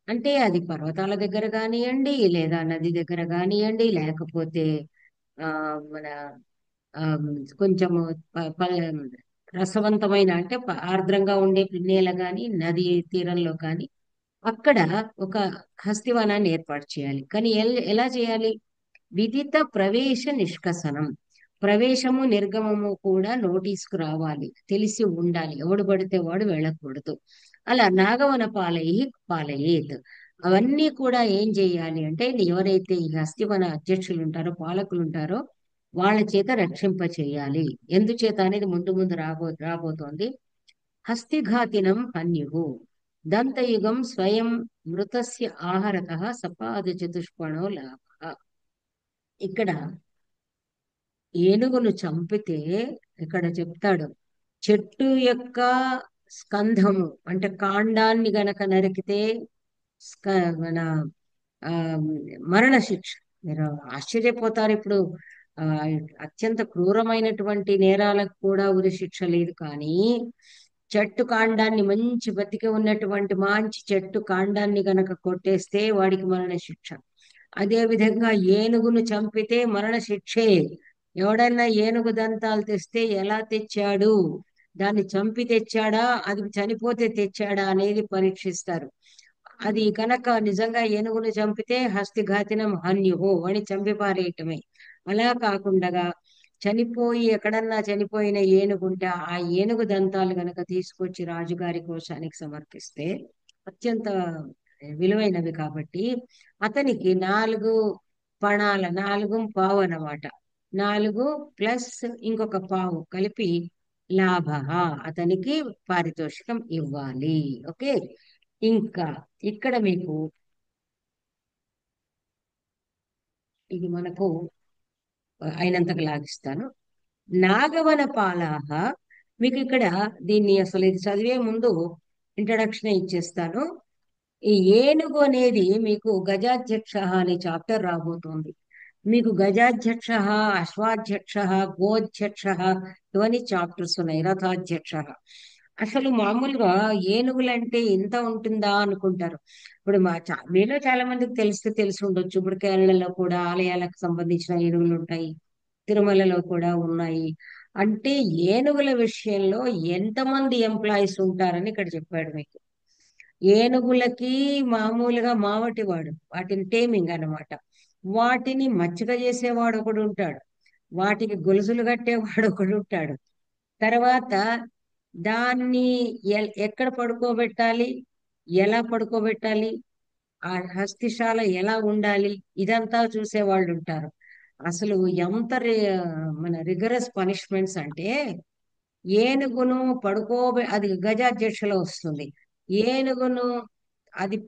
అంటే అది పర్వతాల దగ్గర కానివ్వండి, లేదా నది దగ్గర కానివ్వండి, లేకపోతే ఆ మన ఆ కొంచెము రసవంతమైన అంటే ఆర్ద్రంగా ఉండే నేల గాని, నది తీరంలో కానీ అక్కడ ఒక హస్తివనాన్ని ఏర్పాటు చేయాలి. కానీ ఎలా చేయాలి? విదిత ప్రవేశ నిష్కసనం. ప్రవేశము నిర్గమము కూడా నోటీస్కు రావాలి, తెలిసి ఉండాలి. ఎవడు పడితే వాడు వెళ్ళకూడదు. అలా నాగవన పాలయేత్. అవన్నీ కూడా ఏం చేయాలి అంటే, ఎవరైతే ఈ హస్తివన అధ్యక్షులు ఉంటారో, పాలకులు ఉంటారో, వాళ్ళ చేత రక్షింప చేయాలి. ఎందుచేత అనేది ముందు ముందు రాబోతోంది. హస్తిఘాతినం హన్యు దంతయుగం స్వయం మృతస్య ఆహారత సపాద చతుష్పణో లాభ. ఇక్కడ ఏనుగును చంపితే ఇక్కడ చెప్తాడు, చెట్టు యొక్క స్కంధము అంటే కాండాన్ని గనక నరికితే స్క మన ఆ మరణ శిక్ష. మీరు ఆశ్చర్యపోతారు ఇప్పుడు. ఆ అత్యంత క్రూరమైనటువంటి నేరాలకు కూడా ఉరి శిక్ష లేదు, కానీ చెట్టు కాండాన్ని, మంచి బతికి ఉన్నటువంటి మంచి చెట్టు కాండాన్ని గనక కొట్టేస్తే వాడికి మరణ శిక్ష. అదే విధంగా ఏనుగును చంపితే మరణ శిక్షే. ఎవడన్నా ఏనుగు దంతాలు తెస్తే ఎలా తెచ్చాడు, దాన్ని చంపి తెచ్చాడా, అది చనిపోతే తెచ్చాడా అనేది పరీక్షిస్తారు. అది కనుక నిజంగా ఏనుగును చంపితే హస్తిఘాతినం హన్యుహో, వాడిని చంపి పారేయటమే. అలా కాకుండా చనిపోయి ఎక్కడన్నా చనిపోయిన ఏనుగుంటే ఆ ఏనుగు దంతాలు గనక తీసుకొచ్చి రాజుగారి కోశానికి సమర్పిస్తే అత్యంత విలువైనవి కాబట్టి అతనికి 4 పణాల, 4 పావు అన్నమాట. 4 ప్లస్ ఇంకొక పావు కలిపి లాభ, అతనికి పారితోషికం ఇవ్వాలి. ఓకే. ఇంకా ఇక్కడ మీకు ఇది మనకు అయినంతకు లాగిస్తాను. నాగవన పాలాహ. మీకు ఇక్కడ దీన్ని అసలు ఇది చదివే ముందు ఇంట్రడక్షన్ ఇచ్చేస్తాను. ఈ ఏనుగు అనేది మీకు గజాధ్యక్ష అనే చాప్టర్ రాబోతోంది. మీకు గజాధ్యక్ష, అశ్వాధ్యక్ష, గోధ్యక్ష ఇవన్నీ చాప్టర్స్ ఉన్నాయి. రథాధ్యక్ష. అసలు మామూలుగా ఏనుగులంటే ఇంత ఉంటుందా అనుకుంటారు. ఇప్పుడు మీలో చాలా మందికి తెలిసి ఉండొచ్చు. ఇప్పుడు కేరళలో కూడా ఆలయాలకు సంబంధించిన ఏనుగులు ఉంటాయి, తిరుమలలో కూడా ఉన్నాయి. అంటే ఏనుగుల విషయంలో ఎంతమంది ఎంప్లాయీస్ ఉంటారని ఇక్కడ చెప్పాడు మీకు. ఏనుగులకి మామూలుగా మావటివాడు, వాటిని టేమింగ్ అన్నమాట. వాటిని మచ్చిక చేసేవాడు ఒకడు ఉంటాడు, వాటికి గొలుసులు కట్టేవాడు ఒకడు ఉంటాడు. తర్వాత దాన్ని ఎక్కడ పడుకోబెట్టాలి, ఎలా పడుకోబెట్టాలి, ఆ హస్తిశాల ఎలా ఉండాలి, ఇదంతా చూసేవాళ్ళు ఉంటారు. అసలు ఎంత మన రిగరస్ పనిష్మెంట్స్ అంటే, ఏనుగును అది గజాధ్యక్షలో వస్తుంది. ఏనుగును అది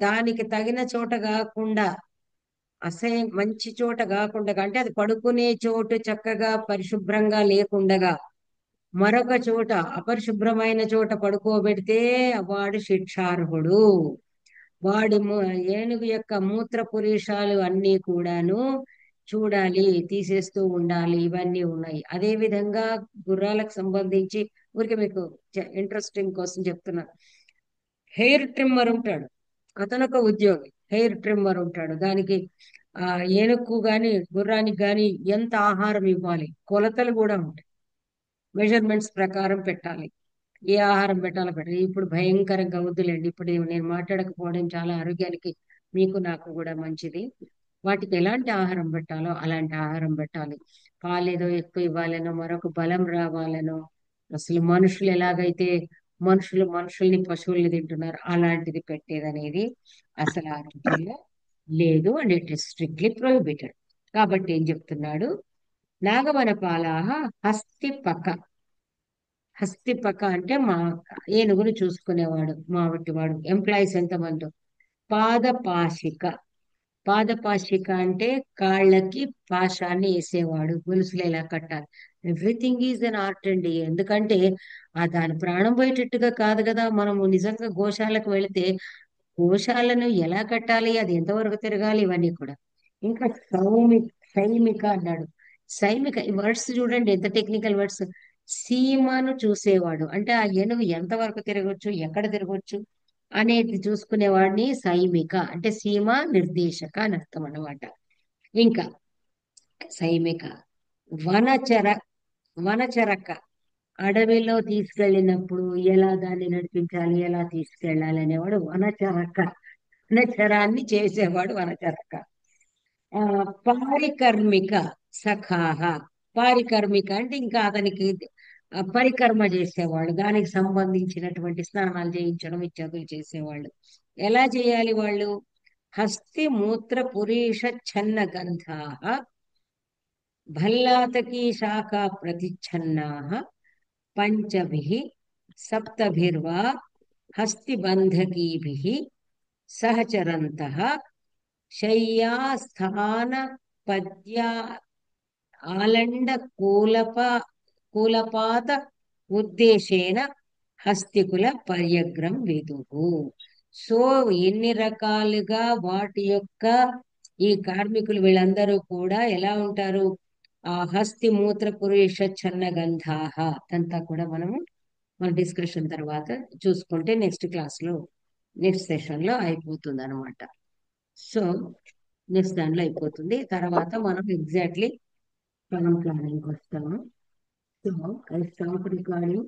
దానికి తగిన చోట కాకుండా, మంచి చోట కాకుండా, అంటే అది పడుకునే చోటు చక్కగా పరిశుభ్రంగా లేకుండగా మరొక చోట అపరిశుభ్రమైన చోట పడుకోబెడితే వాడు శిక్షార్హుడు. వాడి ఏనుగు యొక్క మూత్ర పురీషాలు అన్నీ కూడాను చూడాలి, తీసేస్తూ ఉండాలి. ఇవన్నీ ఉన్నాయి. అదే విధంగా గుర్రాలకు సంబంధించి ఊరికే మీకు ఇంట్రెస్టింగ్ కోసం చెప్తున్నాను. హెయిర్ ట్రిమ్మర్ ఉంటాడు, అతనొక ఉద్యోగి. హెయిర్ ట్రిమ్మర్ ఉంటాడు. దానికి ఏనుగు గాని గుర్రానికి గాని ఎంత ఆహారం ఇవ్వాలి, కొలతలు కూడా ఉంటాయి. మెజర్మెంట్స్ ప్రకారం పెట్టాలి. ఏ ఆహారం పెట్టాలి. ఇప్పుడు భయంకరంగా వద్దులేండి, ఇప్పుడు నేను మాట్లాడకపోవడం చాలా ఆరోగ్యానికి, మీకు నాకు కూడా మంచిది. వాటికి ఎలాంటి ఆహారం పెట్టాలో అలాంటి ఆహారం పెట్టాలి. పాలేదో ఎక్కువ ఇవ్వాలనో, మరొక బలం రావాలనో, అసలు మనుషులు ఎలాగైతే మనుషుల్ని పశువుల్ని తింటున్నారు అలాంటిది పెట్టేది అనేది అసలు ఆ రోజుల్లో లేదు. And it is strictly prohibited. కాబట్టి ఏం చెప్తున్నాడు, నాగవనపాలాహ హస్తిపక. హస్తిపక అంటే మా ఏనుగును చూసుకునేవాడు, మా వాడు ఎంప్లాయీస్ ఎంతమంది. పాదపాశిక. పాదపాశిక అంటే కాళ్ళకి పాశాన్ని వేసేవాడు, గొలుసులు ఎలా కట్టాలి. ఎవ్రీథింగ్ ఈజ్ అన్ ఆర్ట్ అండి. ఎందుకంటే ఆ దాని ప్రాణం పోయేటట్టుగా కాదు కదా. మనము నిజంగా గోశాలకు వెళితే గోశాలను ఎలా కట్టాలి, అది ఎంతవరకు తిరగాలి, ఇవన్నీ కూడా. ఇంకా సైమిక అన్నాడు. సైమిక ఈ వర్డ్స్ చూడండి ఎంత టెక్నికల్ వర్డ్స్. సీమను చూసేవాడు అంటే ఆ ఏనుగు ఎంతవరకు తిరగొచ్చు, ఎక్కడ తిరగొచ్చు అనేది చూసుకునేవాడిని సైమిక అంటే సీమ నిర్దేశక అని అర్థం అన్నమాట. ఇంకా సైమిక. వనచర. వనచరక. అడవిలో తీసుకెళ్ళినప్పుడు ఎలా దాన్ని నడిపించాలి, ఎలా తీసుకెళ్ళాలి అనేవాడు వనచరక. వనచరాన్ని చేసేవాడు వనచరక. ఆ పారికర్మిక సఖాహ. పారికర్మిక అంటే ఇంకా అతనికి పరికర్మ చేసేవాళ్ళు, దానికి సంబంధించినటువంటి స్నానాలు చేయించడం ఇత్యాదులు చేసేవాళ్ళు. ఎలా చేయాలి వాళ్ళు. హస్తి మూత్ర పురీష ఛన్న గంధాః భల్లాతకీ శాఖా ప్రతిచ్ఛన్నాః పంచభిః సప్తభిర్వా హస్తిబంధకీభిః సహచరంతః శయ్యాస్థాన పద్యా ఆలండ కూలపాత ఉద్దేశేన హస్తికుల పర్యగ్రం విదుహు. సో ఎన్ని రకాలుగా వాటి యొక్క ఈ కార్మికులు వీళ్ళందరూ కూడా ఎలా ఉంటారు. ఆ హస్తి మూత్ర పురుష చన్న గంధాహ అదంతా కూడా మనము మన డిస్కషన్ తర్వాత చూసుకుంటే నెక్స్ట్ క్లాస్ లో నెక్స్ట్ సెషన్ లో అయిపోతుంది అనమాట. సో నెక్స్ట్ దాంట్లో అయిపోతుంది. తర్వాత మనం ఎగ్జాక్ట్లీ టౌన్ ప్లానింగ్ వస్తాము. So I stop recording.